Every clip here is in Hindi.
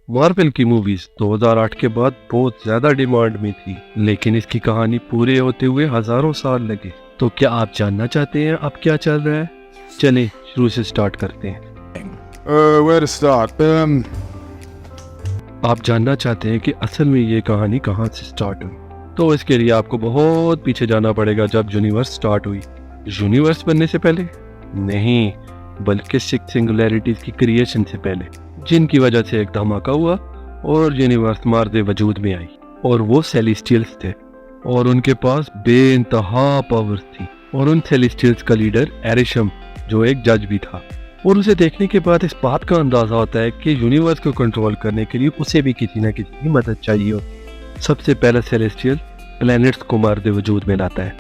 मार्वल की मूवीज 2008 के बाद बहुत ज्यादा डिमांड में थी, लेकिन इसकी कहानी पूरे होते हुए हजारों साल लगे। तो क्या आप जानना चाहते हैं अब क्या चल रहा है? चलें शुरू से स्टार्ट करते हैं। Where to start? आप जानना चाहते हैं कि असल में ये कहानी कहाँ से स्टार्ट हुई? तो इसके लिए आपको बहुत पीछे जाना पड़ेगा, जब यूनिवर्स स्टार्ट हुई। यूनिवर्स बनने से पहले नहीं, बल्कि 6 सिंगुलैरिटीज की क्रिएशन से पहले, जिनकी वजह से एक धमाका हुआ और यूनिवर्स मार्दे वजूद में आई। और वो सेलेस्टियल्स थे और उनके पास बेइंतहा पावर्स थी। और उन सेलेस्टियल्स का लीडर एरिशम, जो एक जज भी था। और उसे देखने के बाद इस बात का अंदाजा होता है कि यूनिवर्स को कंट्रोल करने के लिए उसे भी किसी न किसी की मदद चाहिए होती। सबसे पहला सेलेस्टियल प्लैनेट्स को मार्दे वजूद में लाता है,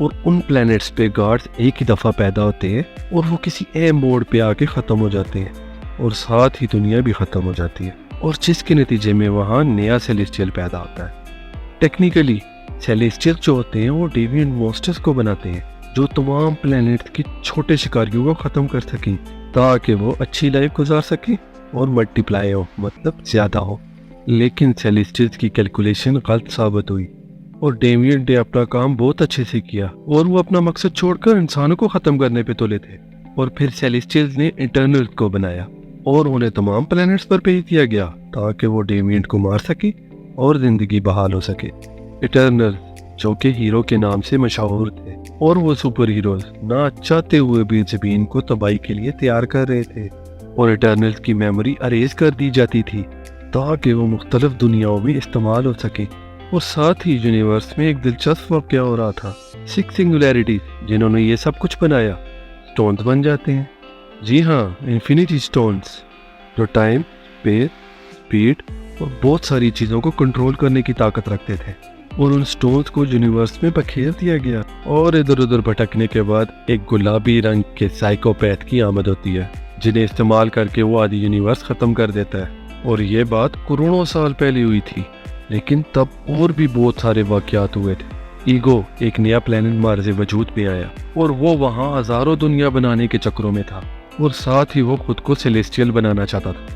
और उन प्लैनेट्स पे गार्ड्स एक ही दफ़ा पैदा होते हैं और वो किसी अहम मोड़ पे आके ख़त्म हो जाते हैं, और साथ ही दुनिया भी ख़त्म हो जाती है, और जिसके नतीजे में वहाँ नया सेलेस्टियल पैदा होता है। टेक्निकली सेलेस्टियल जो होते हैं वो डेविएंट मॉन्स्टर्स को बनाते हैं, जो तमाम प्लैनेट्स के छोटे शिकारियों को ख़त्म कर सकें, ताकि वो अच्छी लाइफ गुजार सकें और मल्टीप्लाई हो, मतलब ज़्यादा हो। लेकिन सेलेस्टियल्स की कैलकुलेशन गलत साबित हुई और डेविएंट ने अपना काम बहुत अच्छे से किया, और वो अपना मकसद छोड़कर इंसानों को ख़त्म करने पे तुले थे। और फिर सेलेस्टियल्स ने इटर्नल्स को बनाया और उन्हें तमाम प्लैनेट्स पर भेज दिया गया, ताकि वो डेविएंट को मार सके और ज़िंदगी बहाल हो सके। इटर्नल्स, जो कि हीरो के नाम से मशहूर थे, और वो सुपर हीरोज ना चाहते हुए भी ज़मीन को तबाही के लिए तैयार कर रहे थे, और इटर्नल्स की मेमोरी अरेज कर दी जाती थी ताकि वो मुख्तलिफ दुनियाओं में इस्तेमाल हो सके। और साथ ही यूनिवर्स में एक दिलचस्प वाक़या हो रहा था। 6 सिंगुलैरिटीज जिन्होंने ये सब कुछ बनाया, स्टोन्स बन जाते हैं। जी हाँ, इन्फिनिटी स्टोन्स, जो टाइम, स्पेस, स्पीड और बहुत सारी चीज़ों को कंट्रोल करने की ताकत रखते थे। और उन स्टोन्स को यूनिवर्स में बखेर दिया गया, और इधर उधर भटकने के बाद एक गुलाबी रंग के साइकोपैथ की आमद होती है, जिन्हें इस्तेमाल करके वो आधी यूनिवर्स ख़त्म कर देता है। और ये बात करोड़ों साल पहले हुई थी, लेकिन तब और भी बहुत सारे वाक़यात हुए थे। ईगो, एक नया प्लैनेट मार्स से वजूद में आया, और वो वहाँ हज़ारों दुनिया बनाने के चक्रों में था, और साथ ही वो खुद को सेलेस्टियल बनाना चाहता था,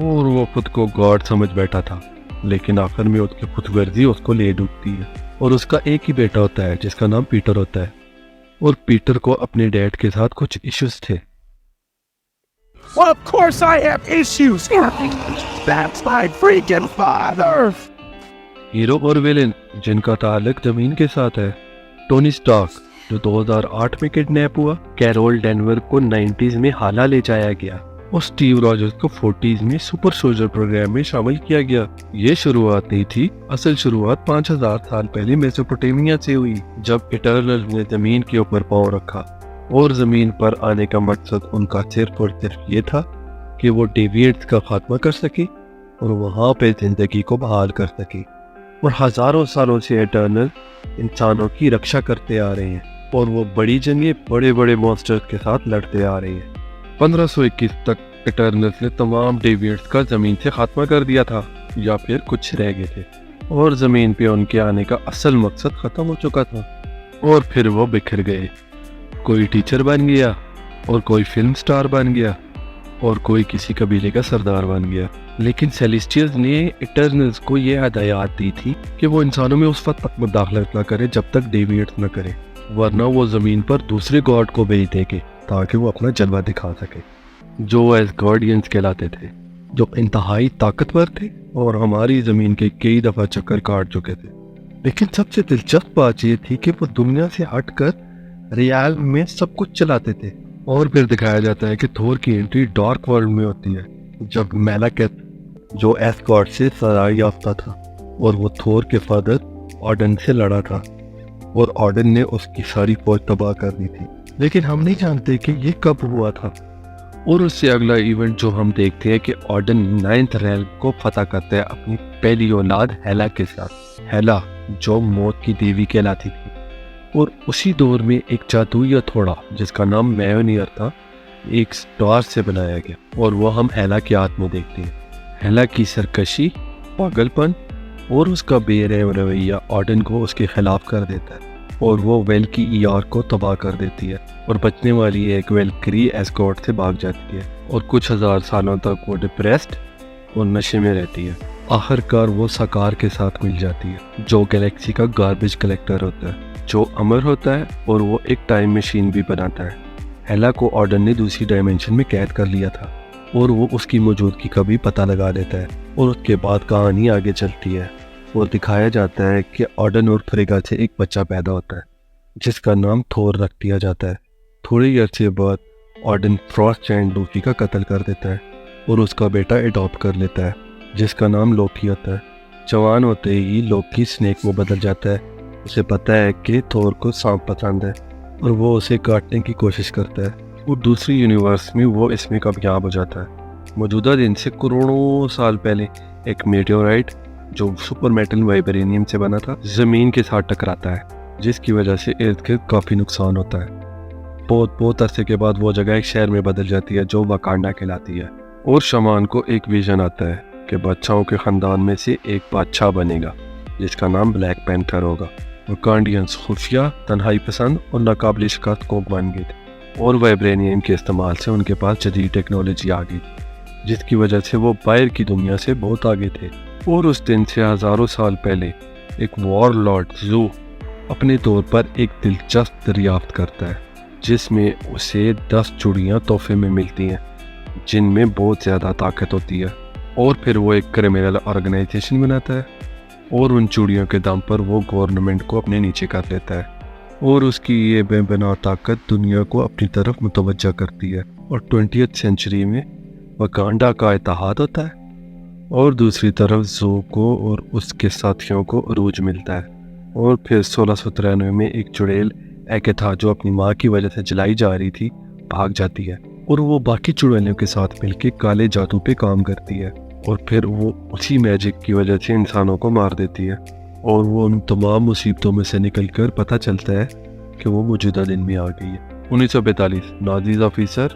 और वो खुद को गॉड समझ बैठा था। लेकिन आखिर में उसकी खुदगर्जी उसको ले डूबती है, और उसका एक ही बेटा होता है जिसका नाम पीटर होता है। और पीटर को अपने डैड के साथ कुछ इश्यूज थे। Well, of course I have issues. That's my freaking father. Hero और विलेन जिनका ताल्लुक जमीन के साथ है, टोनी स्टार्क, जो 2008 में किडनैप हुआ, कैरोल डेनवर को 90s में हाला ले जाया गया, और स्टीव रॉजर्स को 40s में सुपर सोल्जर प्रोग्राम में शामिल किया गया। ये शुरुआत नहीं थी, असल शुरुआत 5000 साल पहले मेसोपोटामिया से हुई, जब इटर्नल्स ने जमीन के ऊपर पांव रखा। और जमीन पर आने का मकसद उनका सिर्फ और सिर्फ ये था कि वो डेविएंट्स का खात्मा कर सके और वहाँ पे जिंदगी को बहाल कर सके। और हजारों सालों से इटर्नल इंसानों की रक्षा करते आ रहे हैं, और वो बड़ी जंगें बड़े बड़े मॉन्स्टर्स के साथ लड़ते आ रहे हैं। 1521 तक इटर्नल्स ने तमाम डेविएंट्स का जमीन से खात्मा कर दिया था, या फिर कुछ रह गए थे, और जमीन पे उनके आने का असल मकसद खत्म हो चुका था। और फिर वो बिखर गए। कोई टीचर बन गया, और कोई फिल्म स्टार बन गया, और कोई किसी कबीले का सरदार बन गया। लेकिन सेलेस्टियल्स ने इटर्नल्स को ये हदायत दी थी कि वो इंसानों में उस वक्त तक मुदाखलत न करे जब तक डेविएट न करे, वरना वो जमीन पर दूसरे गॉड को भेज देंगे ताकि वो अपना जलवा दिखा सके, जो एज गार्डियंस कहलाते थे, जो इंतहाई ताकतवर थे और हमारी जमीन के कई दफा चक्कर काट चुके थे। लेकिन सबसे दिलचस्प बात ये थी कि वो दुनिया से हटकर रियल में सब कुछ चलाते थे। और फिर दिखाया जाता है कि थोर की एंट्री डार्क वर्ल्ड में होती है, जब मेलाकेथ, जो एस्गॉर्ड से सराय याफ्ता था, और वो थोर के फादर ऑडन से लड़ा था, और ऑडन ने उसकी सारी फौज तबाह कर दी थी। लेकिन हम नहीं जानते कि ये कब हुआ था। और उससे अगला इवेंट जो हम देखते हैं कि ऑडन 9th रेल्म को फतह करता है अपनी पहली औलाद हेला के साथ। हेला, जो मौत की देवी कहलाती थी। और उसी दौर में एक जादुई हथौड़ा जिसका नाम मेयोनियर था, एक स्टार से बनाया गया, और वो हम हेला के हाथ में देखते हैं। हेला की सरकशी, पागलपन और उसका बेरहम रवैया ऑडन को उसके खिलाफ कर देता है, और वो वेल की ईआर को तबाह कर देती है, और बचने वाली एक वेलक्री एस्कॉर्ट से भाग जाती है। और कुछ हजार सालों तक वो डिप्रेस्ड और नशे में रहती है। आखिरकार वो साकार के साथ मिल जाती है, जो गैलेक्सी का गार्बेज कलेक्टर होता है, जो अमर होता है और वो एक टाइम मशीन भी बनाता है। हेला को ऑर्डन ने दूसरी डायमेंशन में कैद कर लिया था और वो उसकी मौजूदगी का भी पता लगा देता है। और उसके बाद कहानी आगे चलती है और दिखाया जाता है कि ऑर्डन और फ्रेगा से एक बच्चा पैदा होता है जिसका नाम थोर रख दिया जाता है। थोड़े ही अरसे बाद ऑर्डन फ्रॉस्ट जायंट लूफी का कत्ल कर देता है और उसका बेटा एडॉप्ट कर लेता है जिसका नाम लोकी होता है। जवान होते ही लोकी स्नेक में बदल जाता है। उसे पता है कि थोर को सांप पसंद है और वो उसे काटने की कोशिश करता है। और दूसरी यूनिवर्स में वो इसमें कामयाब हो जाता है। मौजूदा दिन से करोड़ों साल पहले एक मेटेओराइट जो सुपर मेटल वाइब्रेनियम से बना था ज़मीन के साथ टकराता है, जिसकी वजह से इर्द गिर्द काफ़ी नुकसान होता है। बहुत अरसे के बाद वो जगह एक शहर में बदल जाती है जो वाकांडा कहलाती है। और शमान को एक विजन आता है कि बादशाहों के ख़ानदान में से एक बादशाह बनेगा जिसका नाम ब्लैक पैंथर होगा। वाकांडियंस खुफिया, तन्हाई पसंद और नाकाबिल शिकस्त को बन गए थे और वाइब्रेनियम के इस्तेमाल से उनके पास जदीद टेक्नोलॉजी आ गई जिसकी वजह से वो बाहर की दुनिया से बहुत आगे थे। और उस दिन से हज़ारों साल पहले एक वॉरलॉर्ड ज़ू अपने तौर पर एक दिलचस्प दरियाफ्त करता है जिसमें उसे 10 चूड़ियाँ तोहफे में मिलती हैं जिनमें बहुत ज़्यादा ताकत होती है। और फिर वो एक क्रिमिनल ऑर्गेनाइजेशन बनाता है और उन चूड़ियों के दम पर वो गवर्नमेंट को अपने नीचे कर लेता है और उसकी ये बेबना ताकत दुनिया को अपनी तरफ मुतवज्जा करती है। और 20वीं सेंचुरी में वाकांडा का इत्तेहाद होता है और दूसरी तरफ ज़ू को और उसके साथियों को अरूज मिलता है। और फिर 1693 में एक चुड़ैल एकेथा जो अपनी माँ की वजह से जलाई जा रही थी भाग जाती है और वो बाकी चुड़ैलों के साथ मिलकर काले जादू पे काम करती है और फिर वो उसी मैजिक की वजह से इंसानों को मार देती है। और वो उन तमाम मुसीबतों में से निकलकर पता चलता है कि वो मौजूदा दिन में आ गई है। 1942 नाज़ी ऑफिसर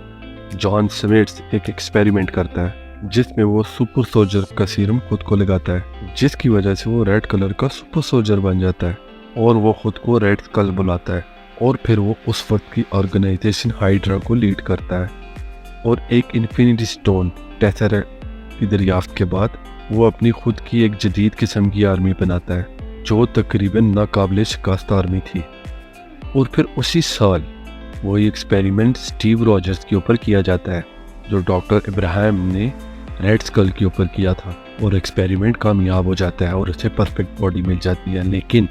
जॉन स्मिट्स एक एक्सपेरिमेंट करता है जिसमें वो सुपर सोल्जर का सीरम खुद को लगाता है जिसकी वजह से वो रेड कलर का सुपर सोल्जर बन जाता है और वो खुद को रेड स्कल बुलाता है। और फिर वो उस वक्त की ऑर्गेनाइजेशन हाइड्रा को लीड करता है और एक इन्फिनिटी स्टोन टेसरेक्ट की दरियाफ्त के बाद वो अपनी खुद की एक जदीद किस्म की आर्मी बनाता है जो तकरीबन नाकाबिल शिकस्त आर्मी थी। और फिर उसी साल वही एक्सपेरिमेंट स्टीव रॉजर्स के ऊपर किया जाता है जो डॉक्टर इब्राहिम ने रेड स्कल के ऊपर किया था और एक्सपेरिमेंट कामयाब हो जाता है और उसे परफेक्ट बॉडी मिल जाती है। लेकिन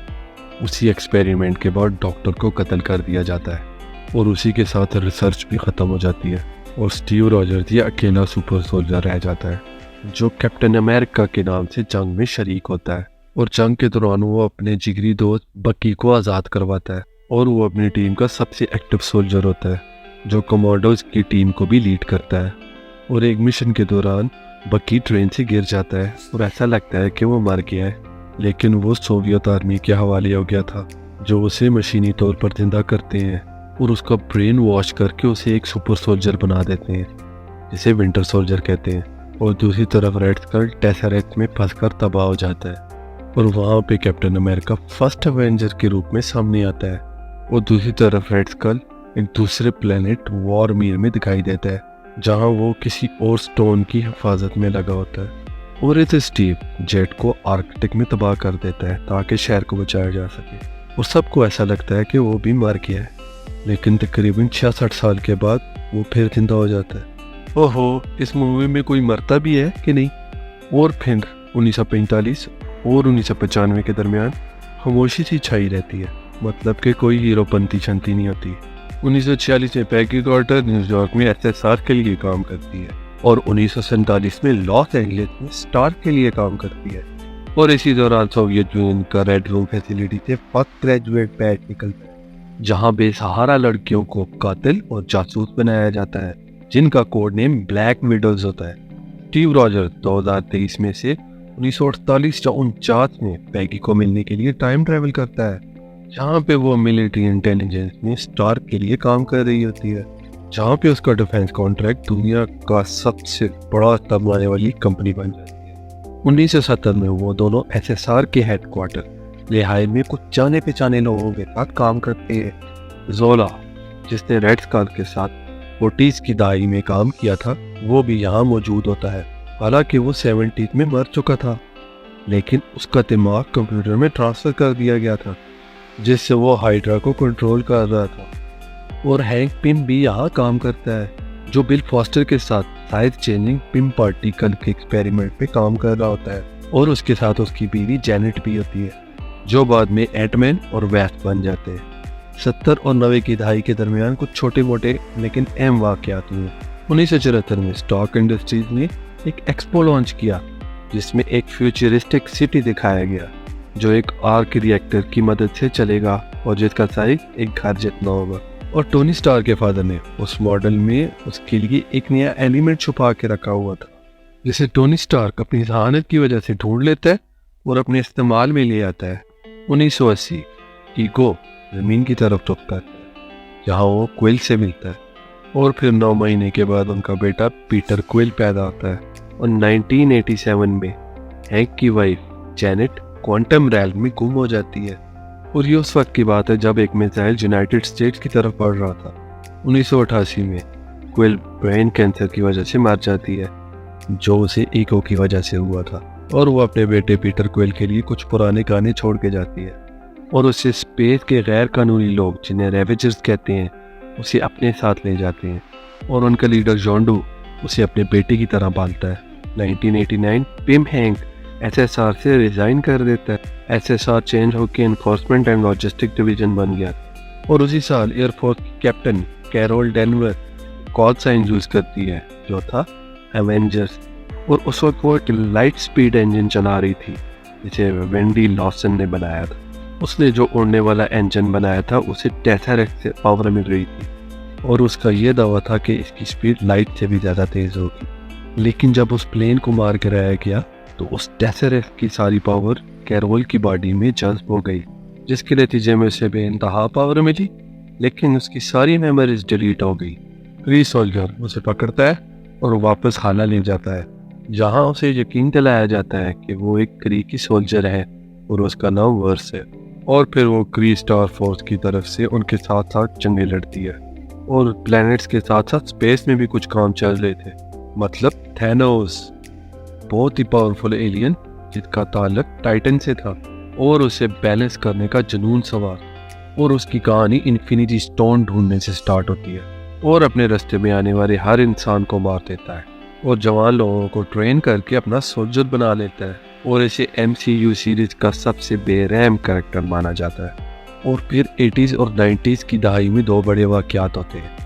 उसी एक्सपेरिमेंट के बाद डॉक्टर को कत्ल कर दिया जाता है और उसी के साथ रिसर्च भी ख़त्म हो जाती है और स्टीव रॉजर्स ये अकेला सुपर सोल्जर रह जाता है जो कैप्टन अमेरिका के नाम से जंग में शरीक होता है। और जंग के दौरान वो अपने जिगरी दोस्त बकी को आज़ाद करवाता है और वो अपनी टीम का सबसे एक्टिव सोल्जर होता है जो कमांडोज की टीम को भी लीड करता है। और एक मिशन के दौरान बकी ट्रेन से गिर जाता है और ऐसा लगता है कि वो मर गया है, लेकिन वो सोवियत आर्मी के हवाले हो गया था जो उसे मशीनी तौर पर जिंदा करते हैं और उसका ब्रेन वॉश करके उसे एक सुपर सोल्जर बना देते हैं जिसे विंटर सोल्जर कहते हैं। और दूसरी तरफ रेड स्कल टेसरेक्ट में फंसकर तबाह हो जाता है और वहाँ पे कैप्टन अमेरिका फर्स्ट एवेंजर के रूप में सामने आता है। और दूसरी तरफ रेड स्कल एक दूसरे प्लेनेट वॉरमीर में दिखाई देता है जहाँ वो किसी और स्टोन की हिफाजत में लगा होता है। और इस स्टीव जेट को आर्कटिक में तबाह कर देता है ताकि शहर को बचाया जा सके और सबको ऐसा लगता है कि वो भी मर गया है, लेकिन तकरीबन 66 साल के बाद वो फिर जिंदा हो जाता है। ओहो, इस मूवी में कोई मरता भी है कि नहीं? और फिर 1945 और 1995 के दरमियान खामोशी सी छाई रहती है, मतलब कि कोई हीरोपंती छंती नहीं होती। 1946 में पैगी कार्टर न्यूयॉर्क में एसएसआर के लिए काम करती है और 1947 में लॉस एंजलिस में स्टार के लिए काम करती है। और इसी दौरान सोवियत यूनियन का रेड रूम फैसिलिटी से फर्स्ट ग्रेजुएट बैच निकलता है जहां बेसहारा लड़कियों को कातिल और जासूस बनाया जाता है जिनका कोड नेम ब्लैक विडोज होता है। स्टीव रॉजर्स 2023 में से 1948 या 49 में पैगी को मिलने के लिए टाइम ट्रैवल करता है जहाँ पे वो मिलिट्री इंटेलिजेंस में स्टार के लिए काम कर रही होती है, जहाँ पे उसका डिफेंस कॉन्ट्रैक्ट दुनिया का सबसे बड़ा कमाने वाली कंपनी बन जाती है। 1970 में वो दोनों एसएसआर के हेडक्वार्टर लेहाई में कुछ जाने पहचाने लोगों के साथ काम करते हैं। जोला जिसने रेड स्काल के साथ 40s की दाई में काम किया था वो भी यहाँ मौजूद होता है हालांकि वो 70s में मर चुका था, लेकिन उसका दिमाग कंप्यूटर में ट्रांसफ़र कर दिया गया था, जिससे वो हाइड्रा को कंट्रोल कर रहा था। और हैंक पिम भी यहाँ काम करता है, जो बिल फॉस्टर के साथ साइज चेंजिंग पिम पार्टिकल के एक्सपेरिमेंट पे काम कर रहा होता है। और उसके साथ उसकी बीवी जेनेट भी होती है, जो बाद में एंटमैन और वेस्ट बन जाते हैं। 70 और 90 की दहाई के दरमियान कुछ छोटे मोटे लेकिन अहम वाक़यात हुए। 1974 में स्टार्क इंडस्ट्रीज ने एक एक्सपो लॉन्च किया, जिसमें एक फ्यूचरिस्टिक सिटी दिखाया गया, जो एक आर्क रिएक्टर की मदद से चलेगा और जिसका साइज एक घर जितना होगा। और टोनी स्टार्क के फादर ने उस मॉडल में उसके लिए एक नया एलिमेंट छुपा के रखा हुआ था, जिसे टोनी स्टार्क अपनी जहानत की वजह से ढूंढ लेता है और अपने इस्तेमाल में ले आता है। 1980 ईगो जमीन की तरफ रुकता है, जहाँ वो क्विल से मिलता है, और फिर 9 महीने के बाद उनका बेटा पीटर क्विल पैदा होता है। और 1987 में हैंक की वाइफ जेनेट क्वांटम रैल्म में गुम हो जाती है। और ये उस वक्त की बात है जब एक मिसाइल यूनाइटेड स्टेट्स की तरफ बढ़ रहा था। 1988 में क्विल ब्रेन कैंसर की वजह से मर जाती है, जो उसे ईगो की वजह से हुआ था। और वो अपने बेटे पीटर क्विल के लिए कुछ पुराने गाने छोड़ के जाती है, और उसे स्पेस के गैर कानूनी लोग, जिन्हें रेवेजर्स कहते हैं, उसे अपने साथ ले जाते हैं। और उनका लीडर जॉन्डू उसे अपने बेटे की तरह पालता है। 1989 पिम हैंक एसएसआर से रिजाइन कर देता है। एसएसआर चेंज होकर एनफोर्समेंट एंड लॉजिस्टिक डिवीजन बन गया। और उसी साल एयरफोर्स की captain Carol Denver call sign use करती है, जो था एवेंजर्स। और उस वक्त वो एक लाइट स्पीड इंजन चला रही थी, जिसे वेंडी लॉसन ने बनाया था। उसने जो उड़ने वाला इंजन बनाया था उसे टेसरेक्ट से पावर मिल रही थी, और उसका यह दावा था कि इसकी स्पीड लाइट से भी ज़्यादा तेज़ होगी। लेकिन जब उस प्लेन को मार गिराया गया तो उस टेसरेक्ट की सारी पावर कैरोल की बॉडी में जज्ब हो गई, जिसके नतीजे में उसे बेइंतहा पावर मिली, लेकिन उसकी सारी मेमोरीज डिलीट हो गई। क्री सोल्जर उसे पकड़ता है और वापस हाला ले जाता है, जहां उसे यकीन दिलाया जाता है कि वो एक क्री की सोल्जर है और उसका नाम वर्स है। और फिर वो क्री स्टार फोर्स की तरफ से उनके साथ साथ जंगें लड़ती है, और प्लैनेट्स के साथ साथ स्पेस में भी कुछ काम चल रहे थे। मतलब थैनोस, बहुत ही पावरफुल एलियन जिसका ताल्लुक टाइटन से था, और उसे बैलेंस करने का जुनून सवार। और उसकी कहानी इन्फिनिटी स्टोन ढूंढने से स्टार्ट होती है, और अपने रास्ते में आने वाले हर इंसान को मार देता है, और जवान लोगों को ट्रेन करके अपना सोल्जर बना लेता है। और इसे MCU सीरीज का सबसे बेरहम कैरेक्टर माना जाता है। और फिर 80s और 90s की दहाई में 2 बड़े वाक़यात होते हैं।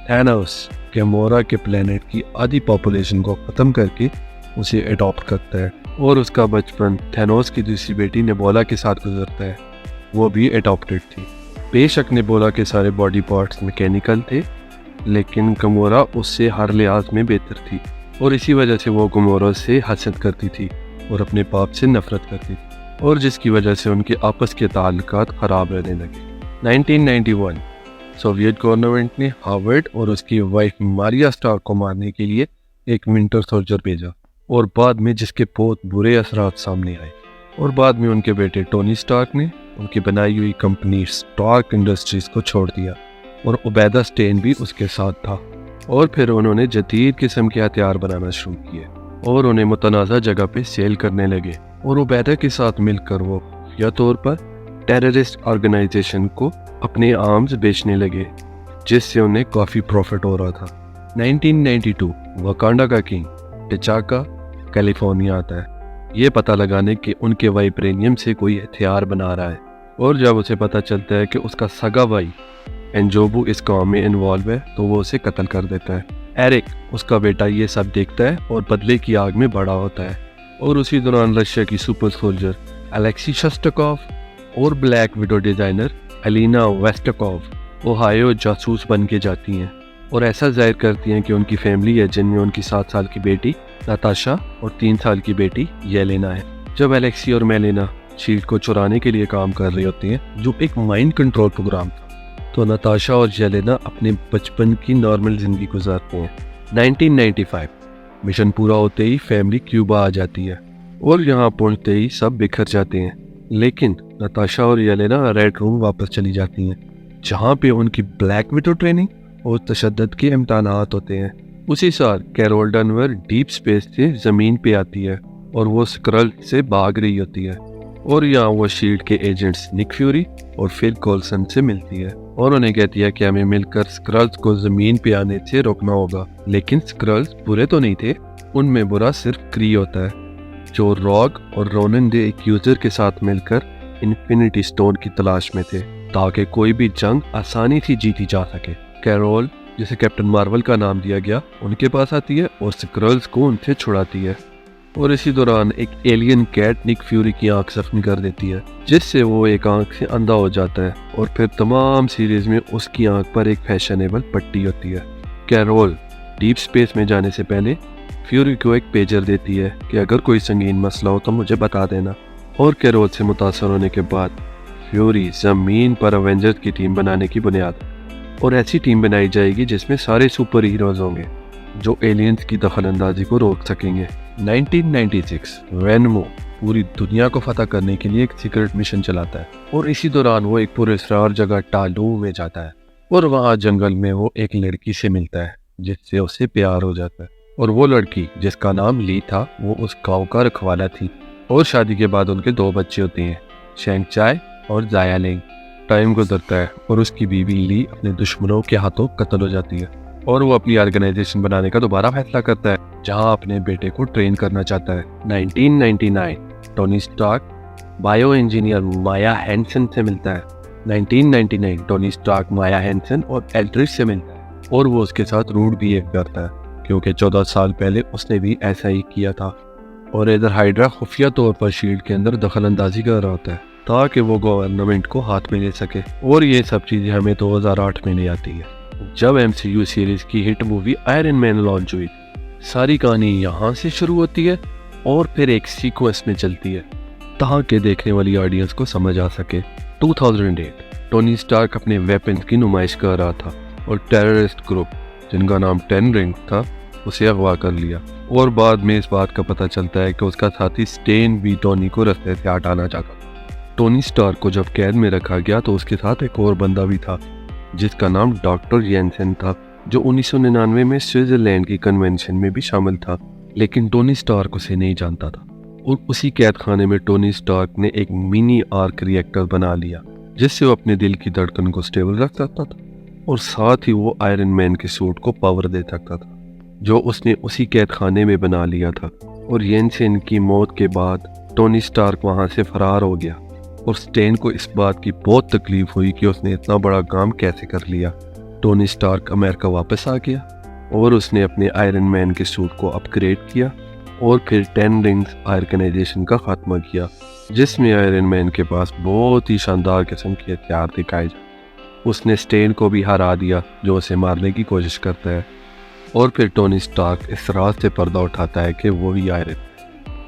थैनोस गैमोरा के प्लेनेट की आधी पॉपुलेशन को ख़त्म करके उसे अडॉप्ट करता है, और उसका बचपन थैनोस की दूसरी बेटी नेबोला के साथ गुजरता है। वो भी अडॉप्टेड थी। बेशक नेबोला के सारे बॉडी पार्ट्स मैकेनिकल थे, लेकिन गैमोरा उससे हर लिहाज में बेहतर थी, और इसी वजह से वो गैमोरा से हसद करती थी और अपने बाप से नफरत करती थी, और जिसकी वजह से उनके आपस के ताल्लुकात ख़राब रहने लगे। 1991 सोवियत गवर्नमेंट ने हार्वर्ड और उसकी वाइफ मारिया स्टार्क को मारने के लिए एक विंटर सोल्जर भेजा, और बाद में जिसके बहुत बुरे असरात सामने आए। और बाद में उनके बेटे टोनी स्टार्क ने उनकी बनाई हुई कंपनी स्टार्क इंडस्ट्रीज को छोड़ दिया, और उबैदा स्टेन भी उसके साथ था। और फिर उन्होंने जदीद किस्म के हथियार बनाना शुरू किए, और उन्हें मुतनाज़ा जगह पे सेल करने लगे। और उबैदा के साथ मिलकर वो खुफिया तौर पर टेररिस्ट ऑर्गेनाइजेशन को अपने आर्म्स बेचने लगे, जिससे उन्हें काफ़ी प्रॉफिट हो रहा था। 1992 वकांडा का किंग टिचाका कैलिफोर्निया आता है, ये पता लगाने कि उनके वाइब्रेनियम से कोई हथियार बना रहा है। और जब उसे पता चलता है कि उसका सगा भाई एंजोबू इस काम में इन्वॉल्व है, तो वो उसे कत्ल कर देता है। एरिक उसका बेटा ये सब देखता है और बदले की आग में बड़ा होता है। और उसी दौरान रशिया की सुपर सोल्जर अलेक्सी शस्टकोव और black widow designer Elina Vestkov Ohio जासूस बन के जाती हैं, और ऐसा जाहिर करती हैं कि उनकी फैमिली है, जिनमें उनकी 7 साल की बेटी नाताशा और 3 साल की बेटी येलेना है। जब एलेक्सी और मेलेना शील्ड को चुराने के लिए काम कर रही होती हैं, जो एक माइंड कंट्रोल प्रोग्राम था, तो नाताशा और येलेना अपने बचपन की नॉर्मल जिंदगी गुजारते हैं। 1995 मिशन पूरा होते ही फैमिली क्यूबा आ जाती है, और यहाँ पहुँचते ही सब बिखर जाते हैं। लेकिन नाताशा और येलेना रेड रूम वापस चली जाती हैं, जहाँ पे उनकी ब्लैक विडो ट्रेनिंग और तशद्दुद के इम्तहानात होते हैं। उसी साल कैरोल डनवर डीप स्पेस से जमीन पे आती है और वो स्क्रल से भाग रही होती है और यहाँ वो शील्ड के एजेंट्स निक फ्यूरी और फिल कोल्सन से मिलती है और उन्हें कहती है कि हमें मिलकर स्क्रल्स को जमीन पे आने से रोकना होगा। लेकिन स्क्रल्स बुरे तो नहीं थे, उनमें बुरा सिर्फ क्री होता है, जो रॉग और रोनन दे एक यूजर के साथ मिलकर इन्फिनिटी स्टोन की तलाश में थे ताकि कोई भी जंग आसानी से जीती जा सके। कैरोल, जिसे कैप्टन मार्वल का नाम दिया गया, उनके पास आती है और स्क्रल्स को उनसे छुड़ाती है और इसी दौरान एक एलियन कैट निक फ्यूरी की आंख जख्मी कर देती है, जिससे वो एक आंख से अंधा हो जाता है और फिर तमाम सीरीज में उसकी आंख पर एक फैशनेबल पट्टी होती है। कैरोल डीप स्पेस में जाने से पहले फ्यूरी को एक पेजर देती है कि अगर कोई संगीन मसला हो तो मुझे बता देना, और कैरोल से मुतासर होने के बाद फ्यूरी जमीन पर अवेंजर्स की टीम बनाने की बुनियाद और ऐसी टीम बनाई जाएगी जिसमें सारे सुपर हीरोज होंगे जो एलियंस की दखलंदाजी को रोक सकेंगे। 1996 वेनमो पूरी दुनिया को फतह करने के लिए एक सीक्रेट मिशन चलाता है और इसी दौरान वो एक पुरस्कार जगह टालू में जाता है और वहाँ जंगल में वो एक लड़की से मिलता है जिससे उसे प्यार हो जाता है और वो लड़की जिसका नाम ली था वो उस गांव का रखवाला थी और शादी के बाद उनके 2 बच्चे होते हैं, शेंग चाय और जाया लेंग। टाइम गुजरता है और उसकी बीवी ली अपने दुश्मनों के हाथों कत्ल हो जाती है और वो अपनी ऑर्गेनाइजेशन बनाने का दोबारा फैसला करता है जहां अपने बेटे को ट्रेन करना चाहता है। 1999 टोनी स्टार्क बायो इंजीनियर माया हैंसन से मिलता है। 1999 टोनी स्टार्क माया हैंसन और एल्ड्रिच से मिलता है और वो उसके साथ रूड बिहेव करता है क्योंकि 14 साल पहले उसने भी ऐसा ही किया था और इधर हाइड्रा खुफिया तौर पर शील्ड के अंदर दखलंदाजी कर रहा होता है ताकि वो गवर्नमेंट को हाथ में ले सके। और ये सब चीजें हमें 2008 में नहीं आती है जब MCU सीरीज की hit movie iron man launch हुई। सारी कहानी यहाँ से शुरू होती है और फिर एक सीक्वेंस में चलती है ताकि देखने वाली ऑडियंस को समझ आ सके। 2008 टोनी स्टार्क अपने वेपन्स की नुमाइश कर रहा था और टेररिस्ट ग्रुप जिनका नाम 10 रिंग था उसे अगवा कर लिया और बाद में इस बात का पता चलता है कि उसका साथी स्टेन भी टोनी को रास्ते से हटाना चाहता था। टोनी स्टार्क को जब कैद में रखा गया तो उसके साथ एक और बंदा भी था जिसका नाम डॉक्टर येंसन था जो 1999 में स्विट्जरलैंड की कन्वेंशन में भी शामिल था, लेकिन टोनी स्टार्क उसे नहीं जानता था। और उसी कैद खाने में टोनी स्टार्क ने एक मिनी आर्क रिएक्टर बना लिया जिससे वो अपने दिल की धड़कन को स्टेबल रख सकता था और साथ ही वो आयरन मैन के सूट को पावर दे सकता था जो उसने उसी कैद खाने में बना लिया था। और येंसन की मौत के बाद टोनी स्टार्क वहां से फरार हो गया और स्टेन को इस बात की बहुत तकलीफ हुई कि उसने इतना बड़ा काम कैसे कर लिया। टोनी स्टार्क अमेरिका वापस आ गया और उसने अपने आयरन मैन के सूट को अपग्रेड किया और फिर 10 रिंग्स ऑर्गेनाइजेशन का खात्मा किया जिसमें आयरन मैन के पास बहुत ही शानदार किस्म के हथियार दिखाए जाते। उसने स्टेन को भी हरा दिया जो उसे मारने की कोशिश करता है और फिर टोनी स्टार्क इस राज से पर्दा उठाता है कि वो भी आयरन,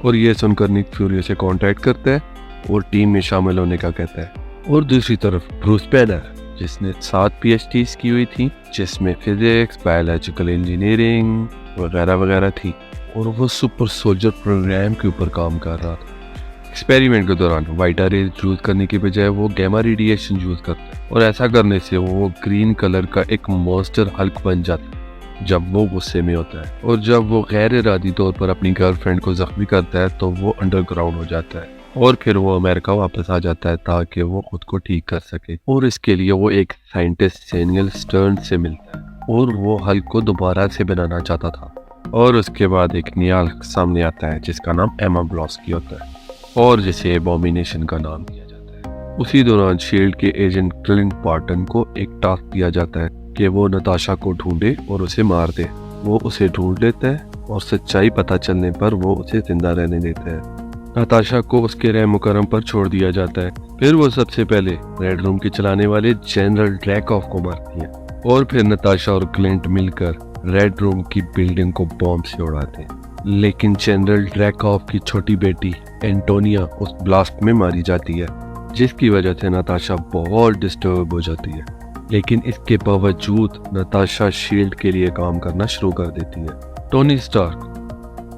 और ये सुनकर निक फ्यूरी से कांटेक्ट करता है और टीम में शामिल होने का कहता है। और दूसरी तरफ ब्रूस बैनर जिसने 7 PhDs की हुई थी जिसमें फिजिक्स, बायोलॉजिकल इंजीनियरिंग वगैरह वगैरह थी और वो सुपर सोल्जर प्रोग्राम के ऊपर काम कर रहा था। एक्सपेरिमेंट के दौरान वाइटा रेज यूज करने की बजाय वो गैमा रेडिएशन यूज करता है और ऐसा करने से वो ग्रीन कलर का एक मॉन्स्टर हल्क बन जाता है जब वो गुस्से में होता है। और जब वो गैर इरादी तौर पर अपनी गर्लफ्रेंड को जख्मी करता है तो वो अंडरग्राउंड हो जाता है और फिर वो अमेरिका वापस आ जाता है ताकि वो खुद को ठीक कर सके। और इसके लिए वो एक साइंटिस्ट सैमुअल स्टर्न से मिलता है और वो हल्क को दोबारा से बनाना चाहता था। और उसके बाद एक नया हल्क सामने आता है जिसका नाम एमा ब्लॉस्की होता है और जिसे एबॉमिनेशन का नाम दिया जाता है। उसी दौरान शील्ड के एजेंट क्लिंट बार्टन को एक टास्क दिया जाता है कि वो नताशा को ढूंढे और उसे मार दे। वो उसे ढूंढ लेता है और सच्चाई पता चलने पर वो उसे जिंदा रहने देता है। नताशा को उसके रह मुकरम पर छोड़ दिया जाता है। फिर वो सबसे पहले रेड रूम के चलाने वाले जनरल ड्रैकऑफ को मारती है और फिर नताशा और क्लिंट मिलकर रेड रूम की बिल्डिंग को बॉम्ब से उड़ाते हैं। लेकिन जनरल ड्रैकऑफ की छोटी बेटी एंटोनिया उस ब्लास्ट में मारी जाती है जिसकी वजह से नताशा बहुत डिस्टर्ब हो जाती है। लेकिन इसके बावजूद नताशा शील्ड के लिए काम करना शुरू कर देती है। टोनी स्टार्क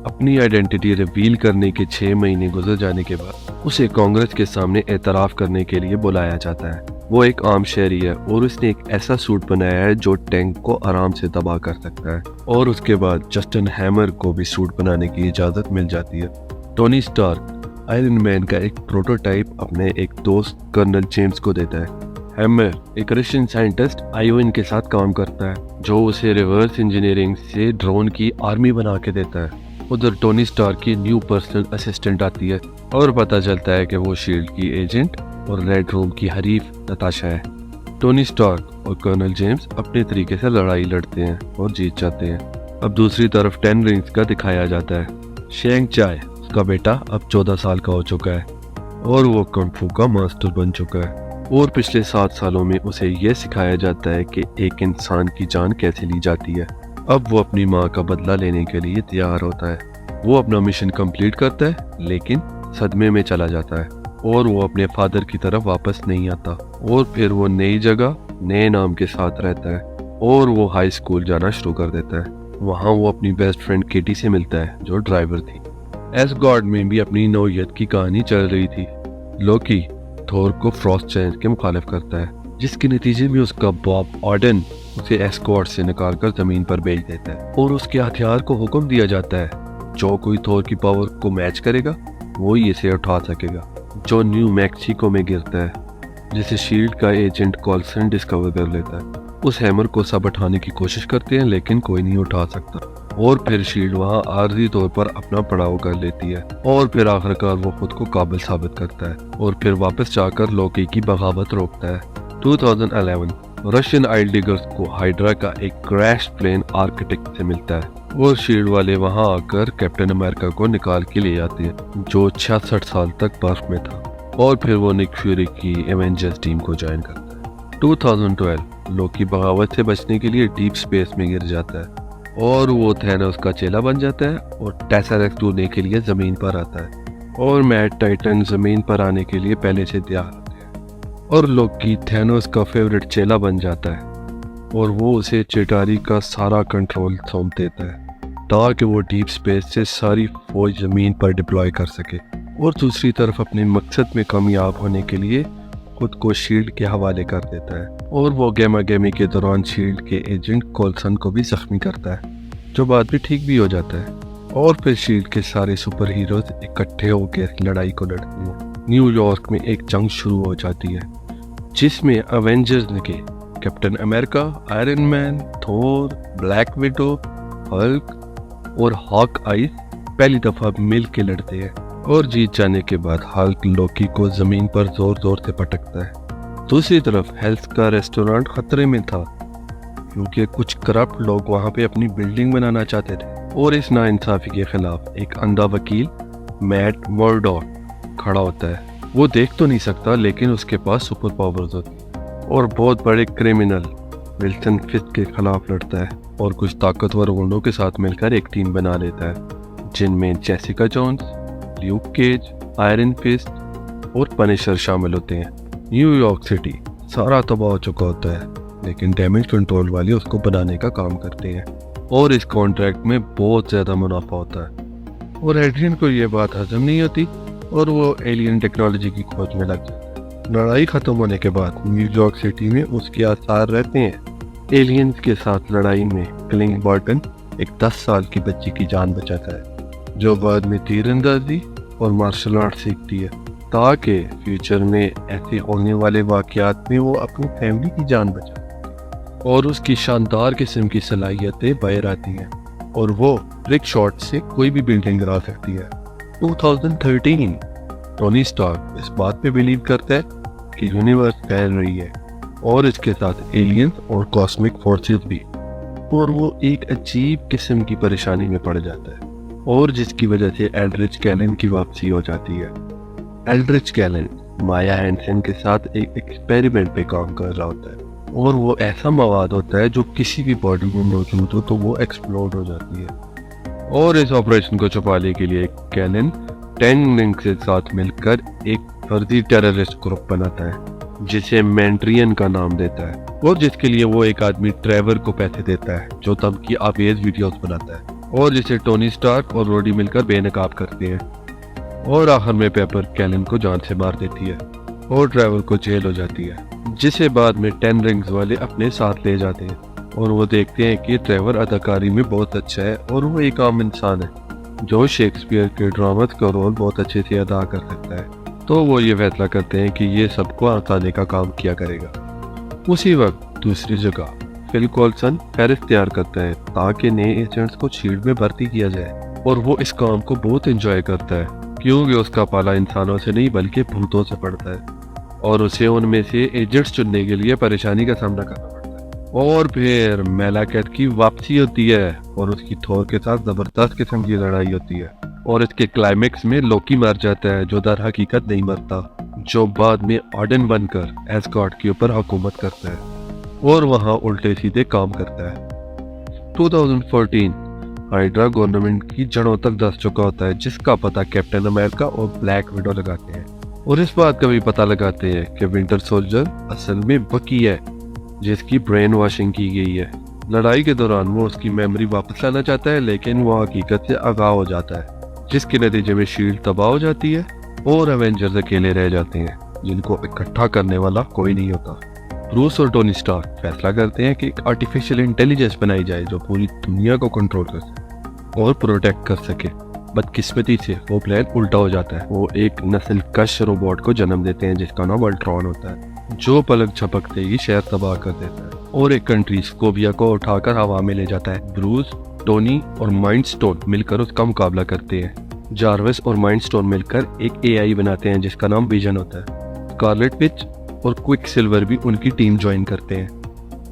अपनी आइडेंटिटी रिवील करने के 6 महीने गुजर जाने के बाद उसे कांग्रेस के सामने एतराफ़ करने के लिए बुलाया जाता है। वो एक आम शहरी है और उसने एक ऐसा सूट बनाया है जो टैंक को आराम से तबाह कर सकता है। और उसके बाद जस्टिन हैमर को भी सूट बनाने की इजाज़त मिल जाती है। टोनी स्टार्क आयरन मैन का एक प्रोटोटाइप अपने एक दोस्त कर्नल जेम्स को देता है। हैमर एक रशियन साइंटिस्ट आयोइन के साथ काम करता है जो उसे रिवर्स इंजीनियरिंग से ड्रोन की आर्मी बना के देता है। उधर टोनी स्टार्क की न्यू पर्सनल असिस्टेंट आती है और पता चलता है कि वो शील्ड की एजेंट और रेड रूम की हरीफ नताशा है। टोनी स्टार्क और कर्नल जेम्स अपने तरीके से लड़ाई लड़ते हैं और जीत जाते हैं। अब दूसरी तरफ 10 रिंग्स का दिखाया जाता है। शेंग चाय उसका बेटा अब 14 साल का हो चुका है और वो कुंग फू का मास्टर बन चुका है। और पिछले 7 सालों में उसे यह सिखाया जाता है कि एक इंसान की जान कैसे ली जाती है। अब वो अपनी माँ का बदला लेने के लिए तैयार होता है। वो अपना मिशन कंप्लीट करता है लेकिन सदमे में चला जाता है और वो अपने फादर की तरफ वापस नहीं आता। और फिर वो नई जगह नए नाम के साथ रहता है और वो हाई स्कूल जाना शुरू कर देता है। वहाँ वो अपनी बेस्ट फ्रेंड केटी से मिलता है जो ड्राइवर थी। एसगार्ड में भी अपनी नौयत की कहानी चल रही थी। लोकी थोर को फ्रॉस्ट चैलेंज के मुखालिफ करता है जिसके नतीजे में उसका बॉब ऑर्डन उसे एस्कॉर्ट से निकालकर जमीन पर भेज देता है और उसके हथियार को हुक्म दिया जाता है जो कोई थोर की पावर को मैच करेगा वो ही इसे उठा सकेगा। जो न्यू मैक्सिको में गिरता है जिसे शील्ड का एजेंट कॉल्सन डिस्कवर कर लेता है। उस हैमर को सब उठाने की कोशिश करते हैं लेकिन कोई नहीं उठा सकता और फिर शील्ड वहां आर्जी तौर पर अपना पड़ाव कर लेती है और फिर आखिरकार वो खुद को काबिल साबित करता है और फिर वापस जाकर लोकी की बगावत रोकता है। 2011 रशियन आइल डिगर्स को हाइड्रा का एक क्रैश प्लेन आर्किटेक्ट से मिलता है और शील्ड वाले वहां आकर कैप्टन अमेरिका को निकाल के ले जाते हैं जो 66 साल तक बर्फ में था और फिर वो निक फ्यूरी की एवेंजर्स टीम को ज्वाइन करता है। 2012 लोकी बगावत से बचने के लिए डीप स्पेस में गिर जाता है और वो थैनोस का चेला बन जाता है और टेसरेक्ट ढूंढने के लिए जमीन पर आता है और मैड टाइटन जमीन पर आने के लिए पहले से तैयार होते हैं और लोकी थैनोस का फेवरेट चेला बन जाता है और वो उसे चिटारी का सारा कंट्रोल सौंप देता है ताकि वो डीप स्पेस से सारी फौज जमीन पर डिप्लॉय कर सके और दूसरी तरफ अपने मकसद में कामयाब होने के लिए खुद को शील्ड के हवाले कर देता है और वो गेमा गेमी के दौरान शील्ड के एजेंट कोल्सन को भी जख्मी करता है जो बाद में ठीक भी हो जाता है और फिर शील्ड के सारे सुपर हीरोज इकट्ठे होकर लड़ाई को लड़ते हैं। न्यूयॉर्क में एक जंग शुरू हो जाती है जिसमें अवेंजर्स के कैप्टन अमेरिका, आयरन मैन, थोर, ब्लैक विडो, हल्क और हॉक आई पहली दफा मिल के लड़ते हैं और जीत जाने के बाद हल्क लोकी को जमीन पर जोर जोर से पटकता है। दूसरी तरफ हेल्थ का रेस्टोरेंट खतरे में था क्योंकि कुछ करप्ट लोग वहां पे अपनी बिल्डिंग बनाना चाहते थे और इस नाइंसाफी के खिलाफ एक अंधा वकील मैट मर्डॉक खड़ा होता है। वो देख तो नहीं सकता लेकिन उसके पास सुपर पावर्स होती है और बहुत बड़े क्रिमिनल विल्सन फिस्ट के खिलाफ लड़ता है और कुछ ताकतवर गुंडों के साथ मिलकर एक टीम बना लेता है जिनमें Jessica Jones, Luke Cage, Iron Fist और पनिशर शामिल होते हैं। न्यूयॉर्क सिटी सारा तबाह हो चुका होता है लेकिन डैमेज कंट्रोल वाले उसको बनाने का काम करते हैं और इस कॉन्ट्रैक्ट में बहुत ज़्यादा मुनाफा होता है और एड्रियन को ये बात हजम नहीं होती और वो एलियन टेक्नोलॉजी की खोज में लग जाता है। लड़ाई खत्म होने के बाद न्यूयॉर्क सिटी में उसके आसार रहते हैं। एलियंस के साथ लड़ाई में क्लिंग बॉर्टन एक 10 साल की बच्ची की जान बचाता है जो बाद में तीरंदाजी और मार्शल आर्ट सीखती है ताकि फ्यूचर में ऐसे होने वाले वाकयात में वो अपनी फैमिली की जान बचा और उसकी शानदार किस्म की सलाहियतें बाहर आती हैं और वो ट्रिक शॉट से कोई भी बिल्डिंग गिरा सकती है। 2013 टोनी स्टार्क इस बात पे बिलीव करता है कि यूनिवर्स फैल रही है और इसके साथ एलियंस और कॉस्मिक फोर्सेस भी और वो एक अजीब किस्म की परेशानी में पड़ जाता है और जिसकी वजह से एल्ड्रिच कैलन की वापसी हो जाती है। एल्ड्रिच कैलन माया हैंसन के साथ एक एक्सपेरिमेंट पे काम कर रहा होता है और वो ऐसा मवाद होता है जो किसी भी बॉडी में मौजूद हो तो वो एक्सप्लोड हो जाती है और इस ऑपरेशन को छुपाने के लिए कैलन 10 रिंग के साथ मिलकर एक फर्जी टेररिस्ट ग्रुप बनाता है जिसे मैंट्रियन का नाम देता है और जिसके लिए वो एक आदमी ट्रेवर को पैसे देता है जो तब की आवेज वीडियोस बनाता है और जिसे टोनी स्टार्क और रोडी मिलकर बेनकाब करते हैं। और आखिर में पेपर कैलन को जान से मार देती है और ट्रेवर को जेल हो जाती है, जिसे बाद में 10 रिंग्स वाले अपने साथ ले जाते हैं और वो देखते हैं कि ट्रेवर अदाकारी में बहुत अच्छा है और वो एक आम इंसान है जो शेक्सपियर के ड्रामा का रोल बहुत अच्छे से अदा कर सकता है। तो वो ये फैसला करते हैं कि ये सबको आसाने का काम किया करेगा। उसी वक्त दूसरी जगह फिल कॉल्सन फेरिस तैयार करता है ताकि नए एजेंट्स को शील्ड में भर्ती किया जाए और वो इस काम को बहुत एंजॉय करता है क्योंकि उसका पाला इंसानों से नहीं बल्कि भूतों से पड़ता है और उसे उनमें से एजेंट्स चुनने के लिए परेशानी का सामना करना पड़ता है। और फिर मेलाकेट की वापसी होती है और उसकी थोर के साथ जबरदस्त किस्म की लड़ाई होती है और इसके क्लाइमेक्स में लोकी मर जाता है जो दर हकीकत नहीं मरता, जो बाद में ऑर्डन बनकर एस्गार्ड के ऊपर हुकूमत करता है और वहाँ उल्टे सीधे काम करता है। 2014 हाइड्रा गवर्नमेंट की जड़ों तक धस चुका होता है, जिसका पता कैप्टन अमेरिका और ब्लैक विडो लगाते हैं और इस बात का भी पता लगाते हैं कि विंटर सोल्जर असल में बकी है जिसकी ब्रेन वॉशिंग की गई है। लड़ाई के दौरान वो उसकी मेमोरी वापस लाना चाहता है लेकिन वो हकीकत से आगाह हो जाता है, जिसके नतीजे में शील्ड तबाह हो जाती है और एवेंजर्स अकेले रह जाते हैं जिनको इकट्ठा करने वाला कोई नहीं होता। ब्रूस और टोनी स्टार्क फैसला करते हैं कि एक आर्टिफिशियल इंटेलिजेंस बनाई जाए जो पूरी दुनिया को कंट्रोल कर सके और प्रोटेक्ट कर सके। बदकिस्मती से वो प्लान उल्टा हो जाता है। वो एक नस्लकश रोबोट को जन्म देते हैं जिसका नाम अल्ट्रॉन होता है, जो पलक झपकते ही शहर तबाह कर देता है और एक कंट्री स्कोविया को उठाकर हवा में ले जाता है। ब्रूस, टोनी और माइंड स्टोन मिलकर उसका मुकाबला करते हैं। जार्विस और माइंड स्टोन मिलकर एक एआई बनाते हैं जिसका नाम विजन होता है। स्कारलेट विच और क्विक सिल्वर भी उनकी टीम ज्वाइन करते हैं।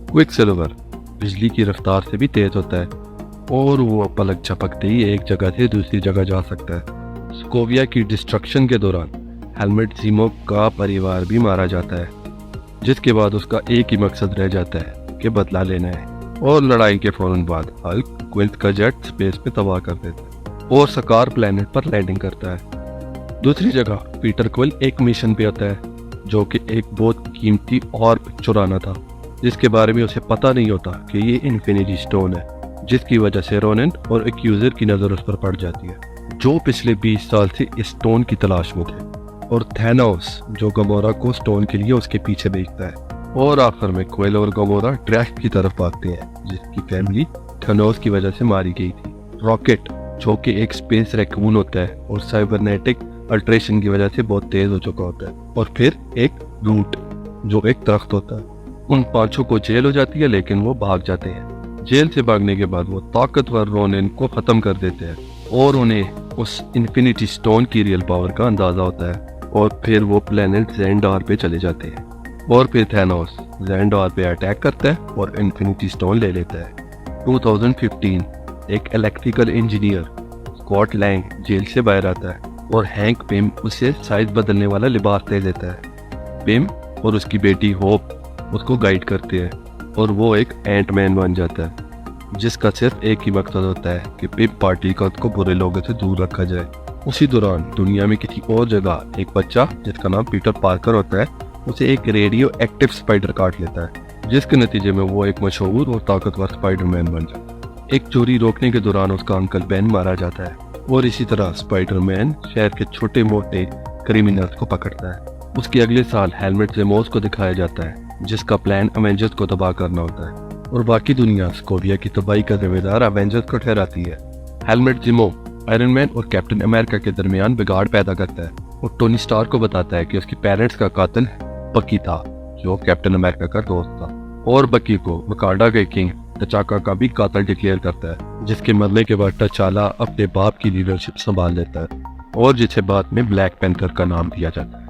क्विक सिल्वर बिजली की रफ्तार से भी तेज होता है और वो पलक झपकते ही एक जगह से दूसरी जगह जा सकता है। स्कोविया की डिस्ट्रक्शन के दौरान हेलमेट ज़ीमो का परिवार भी मारा जाता है, जिसके बाद उसका एक ही मकसद रह जाता है कि बदला लेना है और लड़ाई के फौरन बाद हल्क क्विंट का जेट स्पेस में तबाह कर देता है और सकार प्लेनेट पर लैंडिंग करता है। दूसरी जगह पीटर क्विल एक मिशन पे होता है जो कि एक बहुत कीमती ऑर्ब चुराना था, जिसके बारे में उसे पता नहीं होता कि ये इन्फिनिटी स्टोन है, जिसकी वजह से रोनिन और एक्यूजर की नज़र उस पर पड़ जाती है जो पिछले 20 साल से इस स्टोन की तलाश में थे, और थैनोस जो गमोरा को स्टोन के लिए उसके पीछे भेजता है। और आखिर में क्विल और गमोरा ड्रैक की तरफ भागते हैं जिसकी फैमिली थैनोस की वजह से मारी गई थी। रॉकेट जो कि एक स्पेस रैकून होता है और साइबरनेटिक अल्ट्रेशन की वजह से बहुत तेज हो चुका होता है, और फिर एक रूट जो एक दरख्त होता है। उन पांचों को जेल हो जाती है लेकिन वो भाग जाते हैं। जेल से भागने के बाद वो ताकतवर रोनिन को खत्म कर देते हैं और उन्हें उस इन्फिनिटी स्टोन की रियल पावर का अंदाजा होता है, और फिर वो प्लेनेट ज़ेंडार पे चले जाते हैं और फिर थैनोस ज़ेंडार पे अटैक करता है और इन्फिनिटी स्टोन ले लेता है। 2015 एक इलेक्ट्रिकल इंजीनियर स्कॉट लैंग जेल से बाहर आता है और हैंक पिम उसे साइज बदलने वाला लिबास दे देता है। पिम और उसकी बेटी होप उसको गाइड करते हैं और वो एक एंटमैन बन जाता है जिसका सिर्फ एक ही मकसद होता है कि पिम पार्टी का उसको बुरे लोगों से दूर रखा जाए। उसी दौरान दुनिया में किसी और जगह एक बच्चा जिसका नाम पीटर पार्कर होता है उसे एक रेडियो एक्टिव स्पाइडर काट लेता है, जिसके नतीजे में वो एक मशहूर और ताकतवर स्पाइडरमैन बन जाता है। एक चोरी रोकने के दौरान उसका अंकल बेन मारा जाता है और इसी तरह स्पाइडरमैन शहर के छोटे मोटे क्रिमिनल्स को पकड़ता है। उसके अगले साल हेलमेट ज़ेमोस को दिखाया जाता है जिसका प्लान अवेंजर्स को तबाह करना होता है और बाकी दुनिया स्कोविया की तबाही का जिम्मेदार अवेंजर्स को ठहराती है। हेलमेट ज़ेमो आयरन मैन और कैप्टन अमेरिका के दरमियान बिगाड़ पैदा करता है और टोनी स्टार्क को बताता है कि उसके पेरेंट्स का कातिल बकी था जो कैप्टन अमेरिका का दोस्त था, और बकी को वकांडा के किंग तचाका का भी कातिल डिक्लेयर करता है, जिसके मरने के बाद तचाला अपने बाप की लीडरशिप संभाल लेता है और जिसे बाद में ब्लैक पैंथर का नाम दिया जाता है।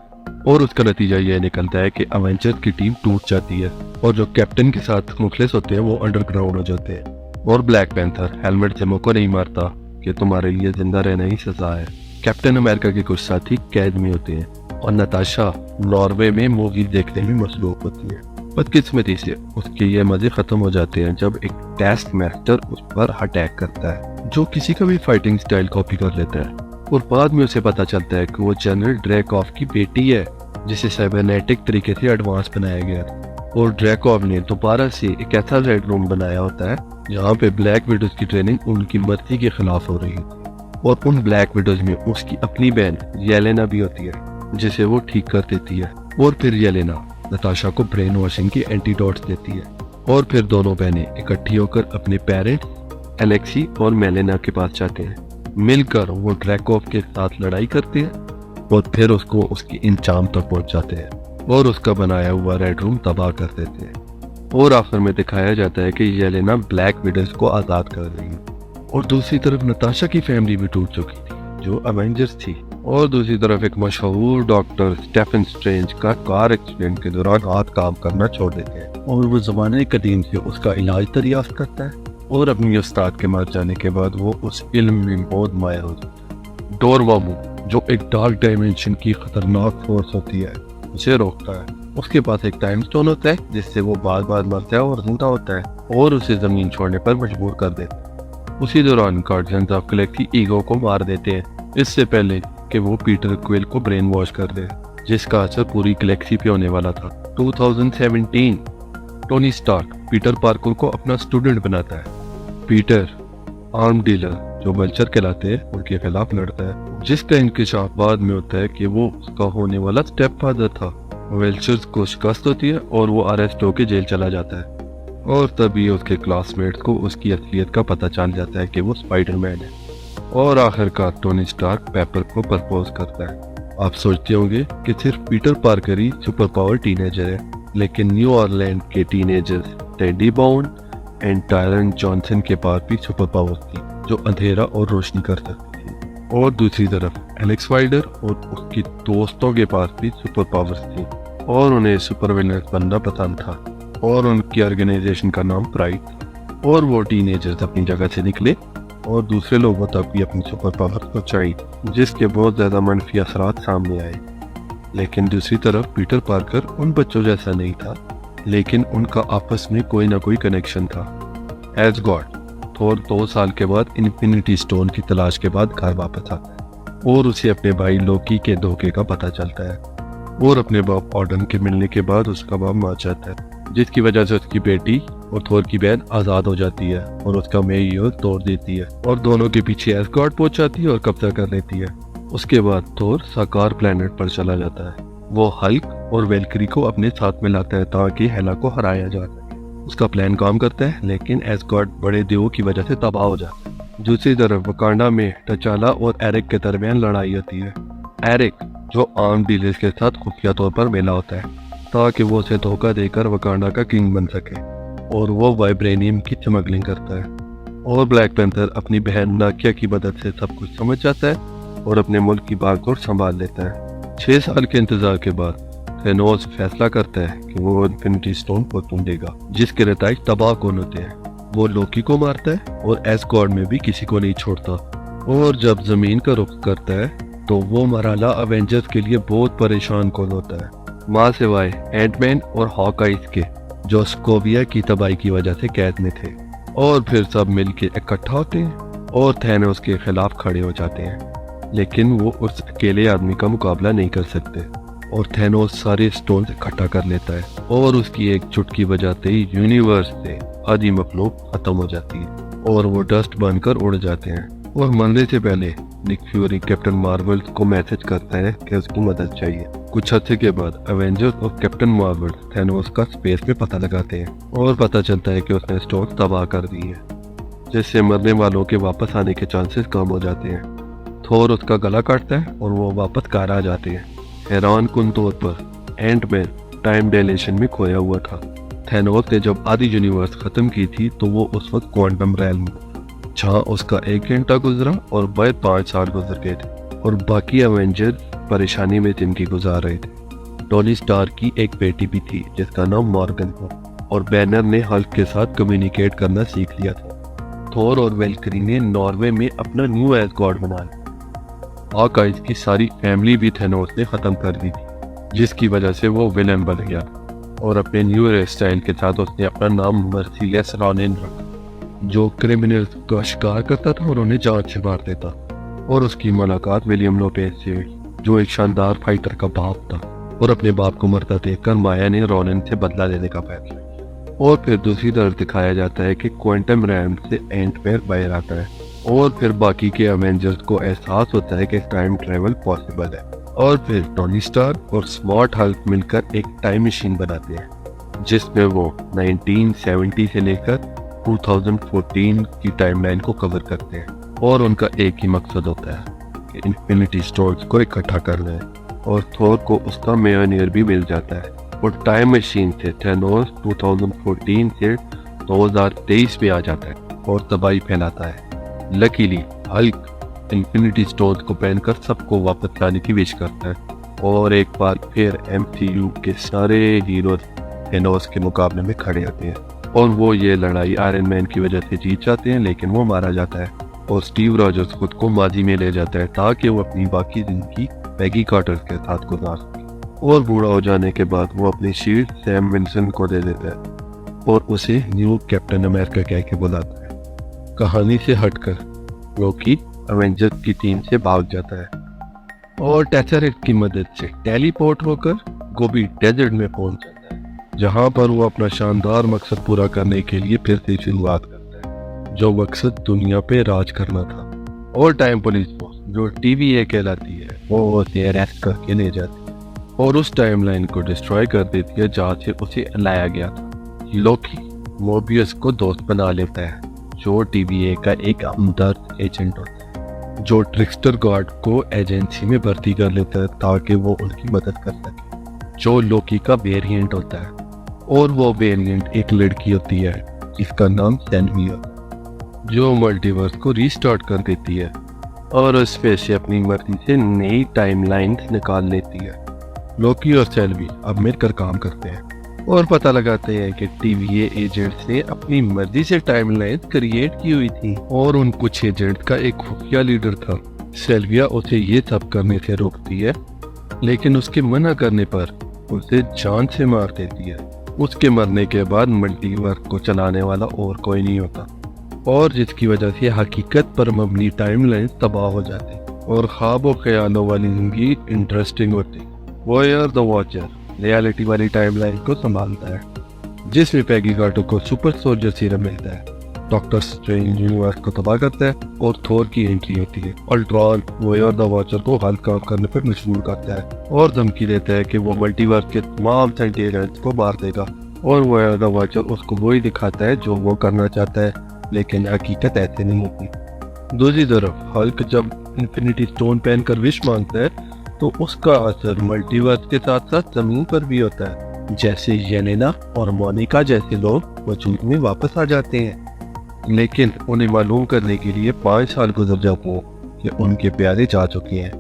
और उसका नतीजा यह निकलता है कि अवेंजर्स की टीम टूट जाती है और जो कैप्टन के साथ मुखलिस होते हैं वो अंडरग्राउंड हो जाते हैं और ब्लैक पैंथर हेलमेट ज़ेमो को नहीं मारता कि तुम्हारे लिए जिंदा रहना ही सजा है। कैप्टन अमेरिका के कुछ साथी कैद में होते हैं और नताशा नॉर्वे में मूवी देखने में मसरूफ होती है। बदकिस्मती से उसके ये मजे खत्म हो जाते हैं जब एक टेस्ट मास्टर उस पर अटैक करता है जो किसी का भी फाइटिंग स्टाइल कॉपी कर लेता है, और बाद में उसे पता चलता है कि वो जनरल ड्रैकॉफ की बेटी है जिसे साइबरनेटिक तरीके से एडवांस बनाया गया, और ड्रैकॉफ ने दोबारा से एक ऐसा रेड रूम बनाया होता है जहाँ पे ब्लैक विडोज की ट्रेनिंग उनकी मर्जी के खिलाफ हो रही होती है। और उन ब्लैक विडोज में उसकी अपनी बहन येलेना भी होती है जिसे वो ठीक कर देती है। और फिर येलेना नताशा को ब्रेन वॉशिंग की एंटीडोट्स देती है और फिर दोनों बहनें इकट्ठी होकर अपने पेरेंट्स एलेक्सी और मेलेना के पास जाते हैं। मिलकर वो ड्रैकोव के साथ लड़ाई करते हैं और फिर उसको उसकी इंचाम तक पहुंच जाते हैं और उसका बनाया हुआ रेड रूम तबाह कर देते हैं। और आखिर में दिखाया जाता है कि येलेना ब्लैक विडोज को आज़ाद कर रही है। और दूसरी तरफ नताशा की फैमिली भी टूट चुकी थी जो अवेंजर्स थी। और दूसरी तरफ एक मशहूर डॉक्टर स्टेफन स्ट्रेंज का कार एक्सीडेंट के दौरान हाथ काम करना छोड़ देते हैं और वो ज़माने कदीम से उसका इलाज दरियाफ्त करता है। और अपनी उस्ताद के मर जाने के बाद वो उस इल्म में बहुत माहिर हो जाता है। डोरमामू जो एक डार्क डायमेंशन की खतरनाक फोर्स होती है उसे रोकता है। उसके पास एक टाइम स्टोन होता है जिससे वो बार बार मरता है और जिंदा होता है और उसे जमीन छोड़ने पर मजबूर कर देता है। उसी दौरान गार्डियंस ऑफ गैलेक्सी ईगो को मार देते हैं इससे पहले कि वो पीटर क्विल को ब्रेन वॉश कर दे, जिसका असर पूरी गैलेक्सी पे होने वाला था। 2017 टोनी स्टार्क पीटर पार्कर को अपना स्टूडेंट बनाता है। पीटर आर्म डीलर जो वल्चर कहलाते हैं उनके खिलाफ लड़ता है, जिसका इंकशाफ बाद में होता है कि वो उसका होने वाला स्टेप फादर था। वेल्चर्स को शिकस्त होती है और वो अरेस्ट होकर जेल चला जाता है और तभी उसके क्लासमेट्स को उसकी असलियत का पता चल जाता है कि वो स्पाइडरमैन है। और आखिरकार टोनी स्टार्क पेपर को प्रपोज करता है। आप सोचते होंगे कि सिर्फ पीटर पार्कर ही सुपर पावर टीनेजर है, लेकिन न्यू ऑरलैंड के teenagers teddy bound and tyrant Johnson के पास भी सुपर पावर थी जो अंधेरा और रोशनी कर सकती थी। और दूसरी तरफ एलेक्स वाइडर और उसके दोस्तों के पास भी सुपर पावर्स थी और उन्हें सुपर विलन्स बनना पसंद था और उनकी ऑर्गेनाइजेशन का नाम प्राइड था। और वो टीनेजर्स अपनी जगह से निकले और दूसरे लोगों तक भी अपनी सुपर पावर पहुंचाई, जिसके बहुत ज्यादा मनफी असरात सामने आए। लेकिन दूसरी तरफ पीटर पार्कर उन बच्चों जैसा नहीं था, लेकिन उनका आपस में कोई ना कोई कनेक्शन था। एज गॉड थोर 2 साल के बाद इन्फिनिटी स्टोन की तलाश के बाद घर वापस आता है और उसे अपने भाई लोकी के धोखे का पता चलता है और अपने बाप ऑर्डन के मिलने के बाद उसका बाप मार जाता है, जिसकी वजह से उसकी बेटी और थोर की बहन आज़ाद हो जाती है और उसका मेयर तोड़ देती है और दोनों के पीछे एस्गॉर्ड पहुंच जाती है और कब्जा कर लेती है। उसके बाद थोर साकार प्लेनेट पर चला जाता है। वो हल्क और वेलक्री को अपने साथ में लाता है ताकि हेला को हराया जा सके। उसका प्लान काम करता है, लेकिन एस्गॉर्ड बड़े देवों की वजह से तबाह हो जाता है। दूसरी तरफ वकांडा में टचाला और एरिक के दरमियान लड़ाई होती है। एरिक जो आर्म डीलर्स के साथ खुफिया तौर पर मिला होता है ताकि वो उसे धोखा देकर वकांडा का किंग बन सके, और वो वाइब्रेनियम की स्मगलिंग करता है। और ब्लैक पैंथर अपनी बहन नाकिया की मदद से सब कुछ समझ जाता है और अपने मुल्क की भागदौड़ संभाल लेता है। 6 साल के इंतजार के बाद थेनोस फैसला करता है कि वो इन्फिनिटी स्टोन को ढूंढेगा, जिसके नताइज तबाह कौन होते हैं। वो लोकी को मारता है और एस्गॉर्ड में भी किसी को नहीं छोड़ता। और जब जमीन का रुख करता है तो वो मराला अवेंजर्स के लिए बहुत परेशान कौन होता है, माँ सिवाय एंटमैन और हॉकाइज के, जो स्कोविया की तबाही की वजह से कैद में थे। और फिर सब मिलके इकट्ठा होते हैं और थेनोस के खिलाफ खड़े हो जाते हैं, लेकिन वो उस अकेले आदमी का मुकाबला नहीं कर सकते और थेनोस सारे स्टोन इकट्ठा कर लेता है और उसकी एक चुटकी बजाते ही यूनिवर्स से आधी मखलूक खत्म हो जाती है और वो डस्ट बनकर उड़ जाते हैं। और मरने से पहले निक फ्यूरी कैप्टन मार्वल को मैसेज करता है कि उसकी मदद चाहिए। कुछ हफ्ते के बाद एवेंजर्स और कैप्टन मार्वल थेनोस का स्पेस में पता लगाते हैं और पता चलता है कि उसने स्टोन तबाह कर दी है, जिससे मरने वालों के वापस आने के चांसेस कम हो जाते हैं। थोर उसका गला काटता है और वो वापस घर आ जाते हैं। हैरान कुन तौर पर एंटमैन टाइम डायलेशन में खोया हुआ था। थेनोस ने जब आधी यूनिवर्स खत्म की थी तो वो उस वक्त क्वांटम रैल्म में, जहाँ उसका 1 घंटा गुजरा और वह 5 साल गुजर गए थे और बाकी एवेंजर परेशानी में जिंदगी गुजार रहे थे। टोनी स्टार्क की एक बेटी भी थी जिसका नाम मॉर्गन था और बैनर ने हल्क के साथ कम्युनिकेट करना सीख लिया था। थोर और वेलक्री ने नॉर्वे में अपना न्यू एस्गॉर्ड बना लिया। हॉकाइज की सारी फैमिली भी थेनोस ने खत्म कर दी थी, जिसकी वजह से वो विलेन बन गया और अपने न्यू हेयर स्टाइल के साथ उसने अपना नाम मर्सीलेस रॉनिन रखा, जो क्रिमिनल्स का शिकार करता था और उन्हें जान से मार देता। और उसकी मुलाकात विलियम लोपेज से हुई, जो एक शानदार फाइटर का बाप था, और अपने बाप को मरता देखकर माया ने रॉनिन से बदला लेने का फैसला किया। और फिर दूसरी तरफ दिखाया जाता है कि क्वांटम रैम से एंटमैन बाहर आता है और फिर बाकी के अवेंजर्स को एहसास होता है कि टाइम ट्रेवल पॉसिबल है, और फिर टोनी स्टार्क और स्मार्ट हल्क मिलकर एक टाइम मशीन बनाते हैं जिसमें वो 1970 से लेकर 2014 की टाइमलाइन को कवर करते हैं। और उनका एक ही मकसद होता है कि इन्फिनिटी स्टोन्स को इकट्ठा करना है, और थोर को उसका मेयोनियर भी मिल जाता है। और टाइम मशीन से थैनोस 2014 से 2023 में आ जाता है और तबाही फैलाता है। लकीली हल्क इन्फिनिटी स्टोन्स को पहनकर सबको वापस लाने की विश करता है, और एक बार फिर MCU के सारे हीरोज थैनोस के मुकाबले में खड़े होते हैं, और वो ये लड़ाई आयरन मैन की वजह से जीत जाते हैं, लेकिन वो मारा जाता है और स्टीव रॉजर्स खुद को माजी में ले जाता है ताकि वो अपनी बाकी जिंदगी पैगी कार्टर के साथ गुजार सके। और बूढ़ा हो जाने के बाद वो अपनी शील्ड सैम विल्सन को दे देता है और उसे न्यू कैप्टन अमेरिका कह के बुलाता है। कहानी से हटकर लोकी अवेंजर्स की टीम से भाग जाता है और टेसरेक्ट की मदद से टेलीपोर्ट होकर गोबी डेजर्ट में पहुंच जाता है, जहां पर वो अपना शानदार मकसद पूरा करने के लिए फिर से शुरुआत करता है, जो मकसद दुनिया पे राज करना था। और टाइम पुलिस फोर्स जो TVA कहलाती है वो उसे अरेस्ट करके ले जाती है और उस टाइमलाइन को डिस्ट्रॉय कर देती है जहाँ से उसे लाया गया था। लोकी मोबियस को दोस्त बना लेता है जो TVA का एक हमदर्द एजेंट होता है, जो ट्रिक्स्टर गार्ड को एजेंसी में भर्ती कर लेता है ताकि वो उनकी मदद कर सके, जो लोकी का वेरिएंट होता है। और वो वेरिएंट एक लड़की होती है जिसका नाम सेल्विया, जो मल्टीवर्स को रीस्टार्ट कर देती है और उस पे से अपनी मर्जी से नई टाइमलाइंस निकाल लेती है। लोकी और सेल्वी अब मिलकर काम करते हैं और पता लगाते हैं कि TVA एजेंट्स ने अपनी मर्जी से टाइमलाइन क्रिएट की हुई थी और उन कुछ एजेंट का एक खुफिया लीडर था। सेल्विया उसे ये सब करने से रोकती है, लेकिन उसके मना करने पर उसे जान से मार देती है। उसके मरने के बाद मल्टीवर्स को चलाने वाला और कोई नहीं होता, और जिसकी वजह से हकीकत पर मबनी टाइमलाइन तबाह हो जाती और ख्वाबों ख्यालों वाली जिंदगी इंटरेस्टिंग होती। वॉयर द वॉचर रियलिटी वाली टाइमलाइन को संभालता है, जिसमें पैगी कार्टर को सुपर सोल्जर सीरम मिलता है, डॉक्टर स्ट्रेंज यूनिवर्स को तबाह करता है और थोर की एंट्री होती है। अल्ट्रॉन वॉयर द वॉचर को हल्क काम करने पर मजबूर करता है और धमकी देता है कि वो मल्टीवर्स के तमाम सेंटिनेल्स को मार देगा, और वॉयर द वॉचर उसको वही दिखाता है जो वो करना चाहता है, लेकिन हकीकत ऐसे नहीं होती। दूसरी तरफ हल्क जब इन्फिनिटी स्टोन पहनकर विश मांगता है तो उसका असर मल्टीवर्स के साथ साथ जमीन पर भी होता है, जैसे येलेना और मोनिका जैसे लोग वजूद में वापस आ जाते हैं, लेकिन उन्हें मालूम करने के लिए 5 साल गुजर जाते हैं कि उनके प्यारे जा चुके हैं।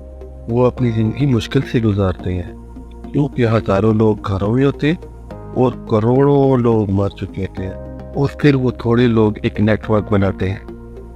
वो अपनी जिंदगी मुश्किल से गुजारते हैं क्योंकि हजारों लोग घरों में होते और करोड़ों लोग मर चुके थे। और फिर वो थोड़े लोग एक नेटवर्क बनाते हैं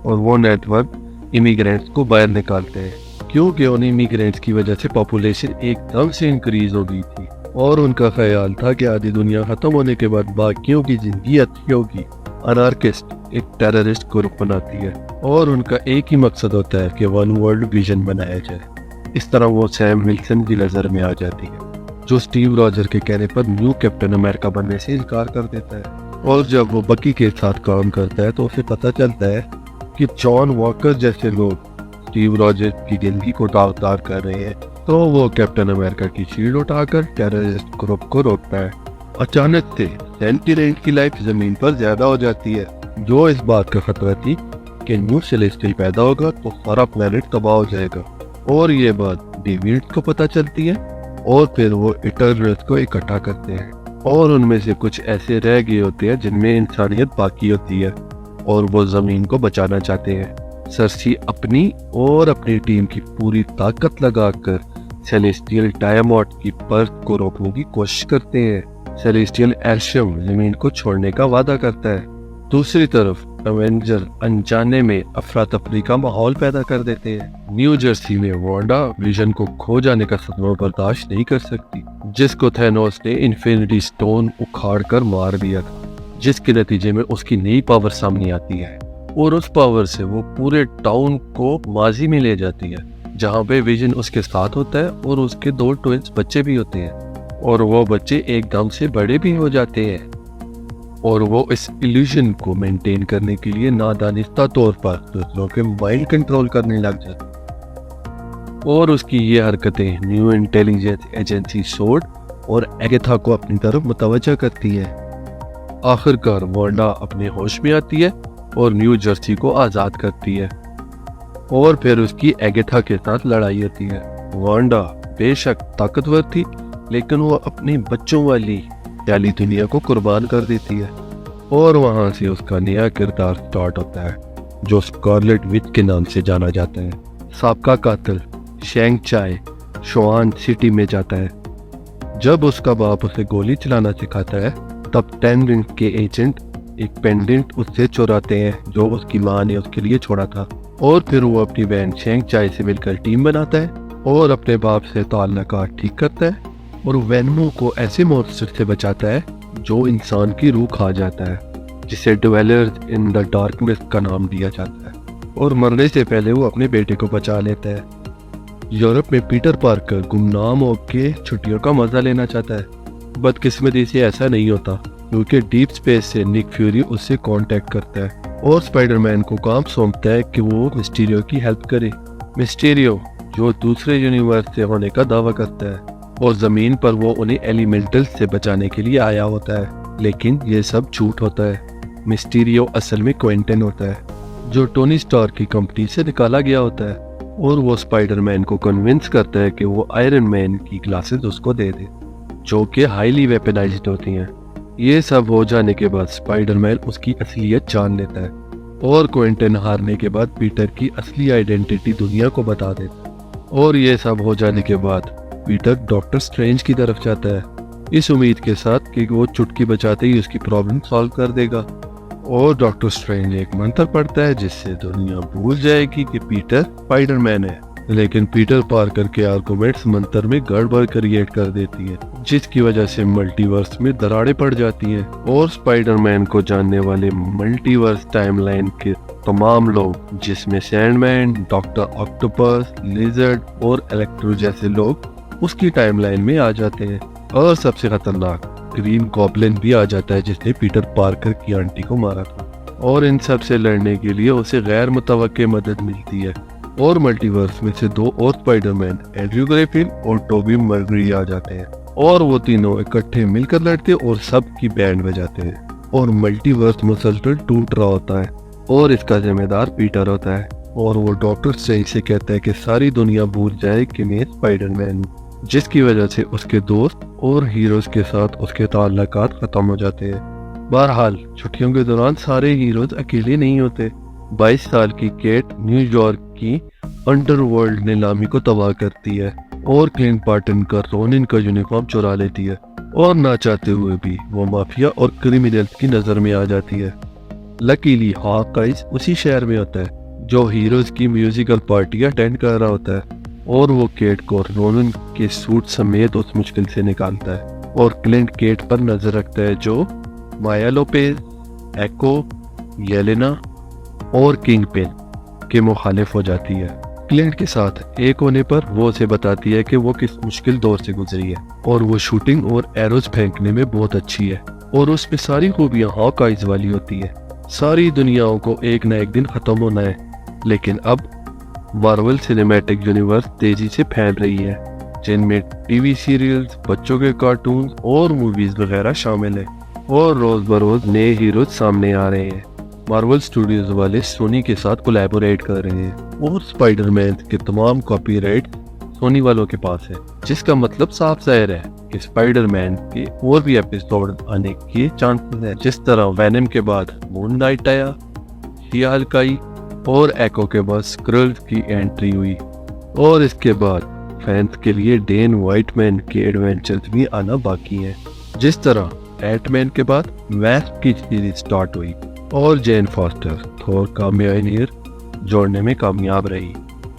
और वो नेटवर्क इमिग्रेंट्स को बाहर निकालते हैं, क्योंकि उन इमिग्रेंट्स की वजह से पॉपुलेशन एकदम से इंक्रीज हो गई थी और उनका ख्याल था कि आधी दुनिया खत्म होने के बाद बाकियों की जिंदगी अच्छी होगी। अनार्किस्ट एक टेररिस्ट ग्रुप बनाती है और उनका एक ही मकसद होता है कि वन वर्ल्ड विजन बनाया जाए। इस तरह वो सैम विल्सन की नजर में आ जाती है, जो स्टीव रॉजर के कहने पर न्यू कैप्टन अमेरिका बनने से इनकार कर देता है। और जब वो बकी के साथ काम करता है तो उसे पता चलता है कि जॉन वॉकर जैसे लोग स्टीव रॉजर की जिंदगी को दावदार कर रहे हैं, तो वो कैप्टन अमेरिका की शील्ड उठाकर टेररिस्ट ग्रुप को रोकता है। अचानक से सेंटिनेल की लाइफ जमीन पर ज्यादा हो जाती है, जो इस बात का खतरा थी कि न्यू सेलेस्टियल पैदा होगा तो सारा प्लेनेट तबाह हो जाएगा। और ये बात डेविड को पता चलती है और फिर वो इटर्नल्स को इकट्ठा करते हैं, और उनमें से कुछ ऐसे रह गए होते हैं जिनमें इंसानियत बाकी होती है और वो जमीन को बचाना चाहते हैं। सर्सी अपनी और अपनी टीम की पूरी ताकत लगाकर सेलेस्टियल टाइमॉट की परत को रोकने की कोशिश करते हैं। सेलेस्टियल एल्शियम जमीन को छोड़ने का वादा करता है। दूसरी तरफ अवेंजर अनजाने में अफरा तफरी का माहौल पैदा कर देते हैं। न्यू जर्सी में वांडा विजन को खो जाने का सदमा बर्दाश्त नहीं कर सकती, जिसको थैनोस ने इन्फिनिटी स्टोन उखाड़ कर मार दिया था, जिसके नतीजे में उसकी नई पावर सामने आती है और उस पावर से वो पूरे टाउन को माजी में ले जाती है, जहाँ पे विजन उसके साथ होता है और उसके 2 ट्विंस बच्चे भी होते हैं और वो बच्चे एकदम से बड़े भी हो जाते हैं। और वो इस इल्यूजन को मेंटेन करने के लिए नादानिस्ता तौर पर दूसरों के माइंड कंट्रोल करने लग जाता है। और उसकी ये हरकतें न्यू इंटेलिजेंस एजेंसी सोड और एगेथा को अपनी तरफ मुतवज्जा करती है। आखिरकार वांडा अपने होश में आती है और न्यू जर्सी को आज़ाद करती है और फिर उसकी एगेथा के साथ लड़ाई होती है। वांडा बेशक ताकतवर थी, लेकिन वो अपने बच्चों वाली ख्याली दुनिया को कुर्बान कर देती है और वहाँ से उसका नया किरदार स्टार्ट होता है जो स्कारलेट विच के नाम से जाना जाता है। साबका कातिल शेंग चाय शुआन सिटी में जाता है। जब उसका बाप उसे गोली चलाना सिखाता है तब 10 रिंग के एजेंट एक पेंडेंट उससे चुराते हैं जो उसकी माँ ने उसके लिए छोड़ा था और फिर वो अपनी बहन शेंग चाय से मिलकर टीम बनाता है और अपने बाप से ताल्लुकात ठीक करता है और वेनमो को ऐसे मॉन्स्टर से बचाता है जो इंसान की रूह खा जाता है, जिसे ड्वेलर्स इन द डार्कनेस का नाम दिया जाता है। और मरने से पहले वो अपने बेटे को बचा लेता है। यूरोप में पीटर पार्कर गुमनाम होकर छुट्टियों का मजा लेना चाहता है। बदकिस्मती से ऐसा नहीं होता क्योंकि डीप स्पेस से निक फ्यूरी उससे कांटेक्ट करता है और स्पाइडरमैन को काम सौंपता है कि वो मिस्टीरियो की हेल्प करे। मिस्टीरियो जो दूसरे यूनिवर्स से होने का दावा करता है और जमीन पर वो उन्हें एलिमेंटल से बचाने के लिए आया होता है, लेकिन ये सब झूठ होता है। मिस्टीरियो असल में क्विंटन होता है जो टोनी स्टार्क की कंपनी से निकाला गया होता है और वो स्पाइडरमैन को कन्विंस करता है कि वो आयरन मैन की ग्लासेस उसको दे दे जो कि हाईली वेपनाइज्ड होती हैं। ये सब हो जाने के बाद स्पाइडरमैन उसकी असलियत जान लेता है और क्विंटन हारने के बाद पीटर की असली आइडेंटिटी दुनिया को बता देता है। और ये सब हो जाने के बाद पीटर डॉक्टर स्ट्रेंज की तरफ जाता है इस उम्मीद के साथ कि वो चुटकी बचाते ही उसकी प्रॉब्लम सॉल्व कर देगा। और डॉक्टर स्ट्रेंज एक मंत्र पढ़ता है जिससे दुनिया भूल जाएगी कि पीटर स्पाइडरमैन है, लेकिन पीटर पार्कर के आर्गुमेंट्स मंत्र में गड़बड़ क्रिएट कर देती है जिसकी वजह से मल्टीवर्स में दरारें पड़ जाती हैं और स्पाइडरमैन को जानने वाले मल्टीवर्स टाइमलाइन के तमाम लोग, जिसमें सैंडमैन, डॉक्टर ऑक्टोपस, लिजर्ड और इलेक्ट्रो जैसे लोग उसकी टाइमलाइन में आ जाते हैं। और सबसे खतरनाक ग्रीन गॉब्लिन भी आ जाता है जिसने पीटर पार्कर की आंटी को मारा था और इन सब से लड़ने के लिए उसे गैर मुतवक्के मदद मिलती है और मल्टीवर्स में से 2 और स्पाइडरमैन एंड्रयू ग्रिफिन और टोबी मैगवायर आ जाते हैं और वो तीनों इकट्ठे मिलकर लड़ते और सबकी बैंड बजाते हैं और मल्टीवर्स मुसलसल टूट रहा होता है और इसका जिम्मेदार पीटर होता है और वो डॉक्टर स्ट्रेंज से कहता है कि सारी दुनिया भूल जाए कि मैं स्पाइडरमैन हूँ, जिसकी वजह से उसके दोस्त और हीरोज के साथ उसके ताल्लुकात खत्म हो जाते हैं। बहरहाल छुट्टियों के दौरान सारे हीरोज अकेले नहीं होते। 22 साल की केट न्यूयॉर्क की अंडरवर्ल्ड नीलामी को तबाह करती है और क्लिंट बार्टन का रोनिन का यूनिफॉर्म चुरा लेती है और ना चाहते हुए भी वो माफिया और क्रिमिनल्स की नजर में आ जाती है। लकीली हॉकाइज उसी शहर में होता है जो हीरोज की म्यूजिकल पार्टी अटेंड कर रहा होता है और वो केट को रोनिन के सूट समेत उस मुश्किल से निकालता है और क्लिंट केट पर नजर रखता है जो माया लोपेज, एको, येलेना और किंग पेन के मुखालिफ हो जाती है। क्लिंट के साथ एक होने पर वो उसे बताती है कि वो किस मुश्किल दौर से गुजरी है और वो शूटिंग और एरोज फेंकने में बहुत अच्छी है और उसमें सारी खूबियां हॉकाइज वाली होती है। सारी दुनियाओं को एक न एक दिन खत्म होना है, लेकिन अब मार्वल सिनेमैटिक यूनिवर्स तेजी से फैल रही है जिनमें टीवी सीरियल्स, बच्चों के कार्टून और मूवीज वगैरह शामिल है और रोज बरोज नए हीरोज सामने आ रहे हैं। मार्वल स्टूडियोज वाले सोनी के साथ कोलैबोरेट कर रहे हैं और स्पाइडरमैन के तमाम कॉपीराइट सोनी वालों के पास है, जिसका मतलब साफ जाहिर है कि स्पाइडरमैन के और भी एपिसोड आने के चांसेस हैं। जिस तरह वेनम के बाद मून नाइट आया, शी-हल्क आई और एको के बाद स्क्रल्स की एंट्री हुई और इसके बाद फैंस के लिए डेन वाइटमैन के एडवेंचर्स भी आना बाकी हैं। जिस तरह एटमैन के बाद वैस्प की सीरीज स्टार्ट हुई और जेन फॉस्टर थोर का म्योनियर जोड़ने में कामयाब रही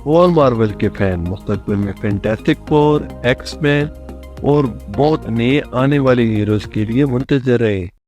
और मार्वल के फैन मुस्तकबिल में फैंटास्टिक फोर, एक्समैन और बहुत नए आने वाले हीरोज के लिए मुंतज़िर रहे।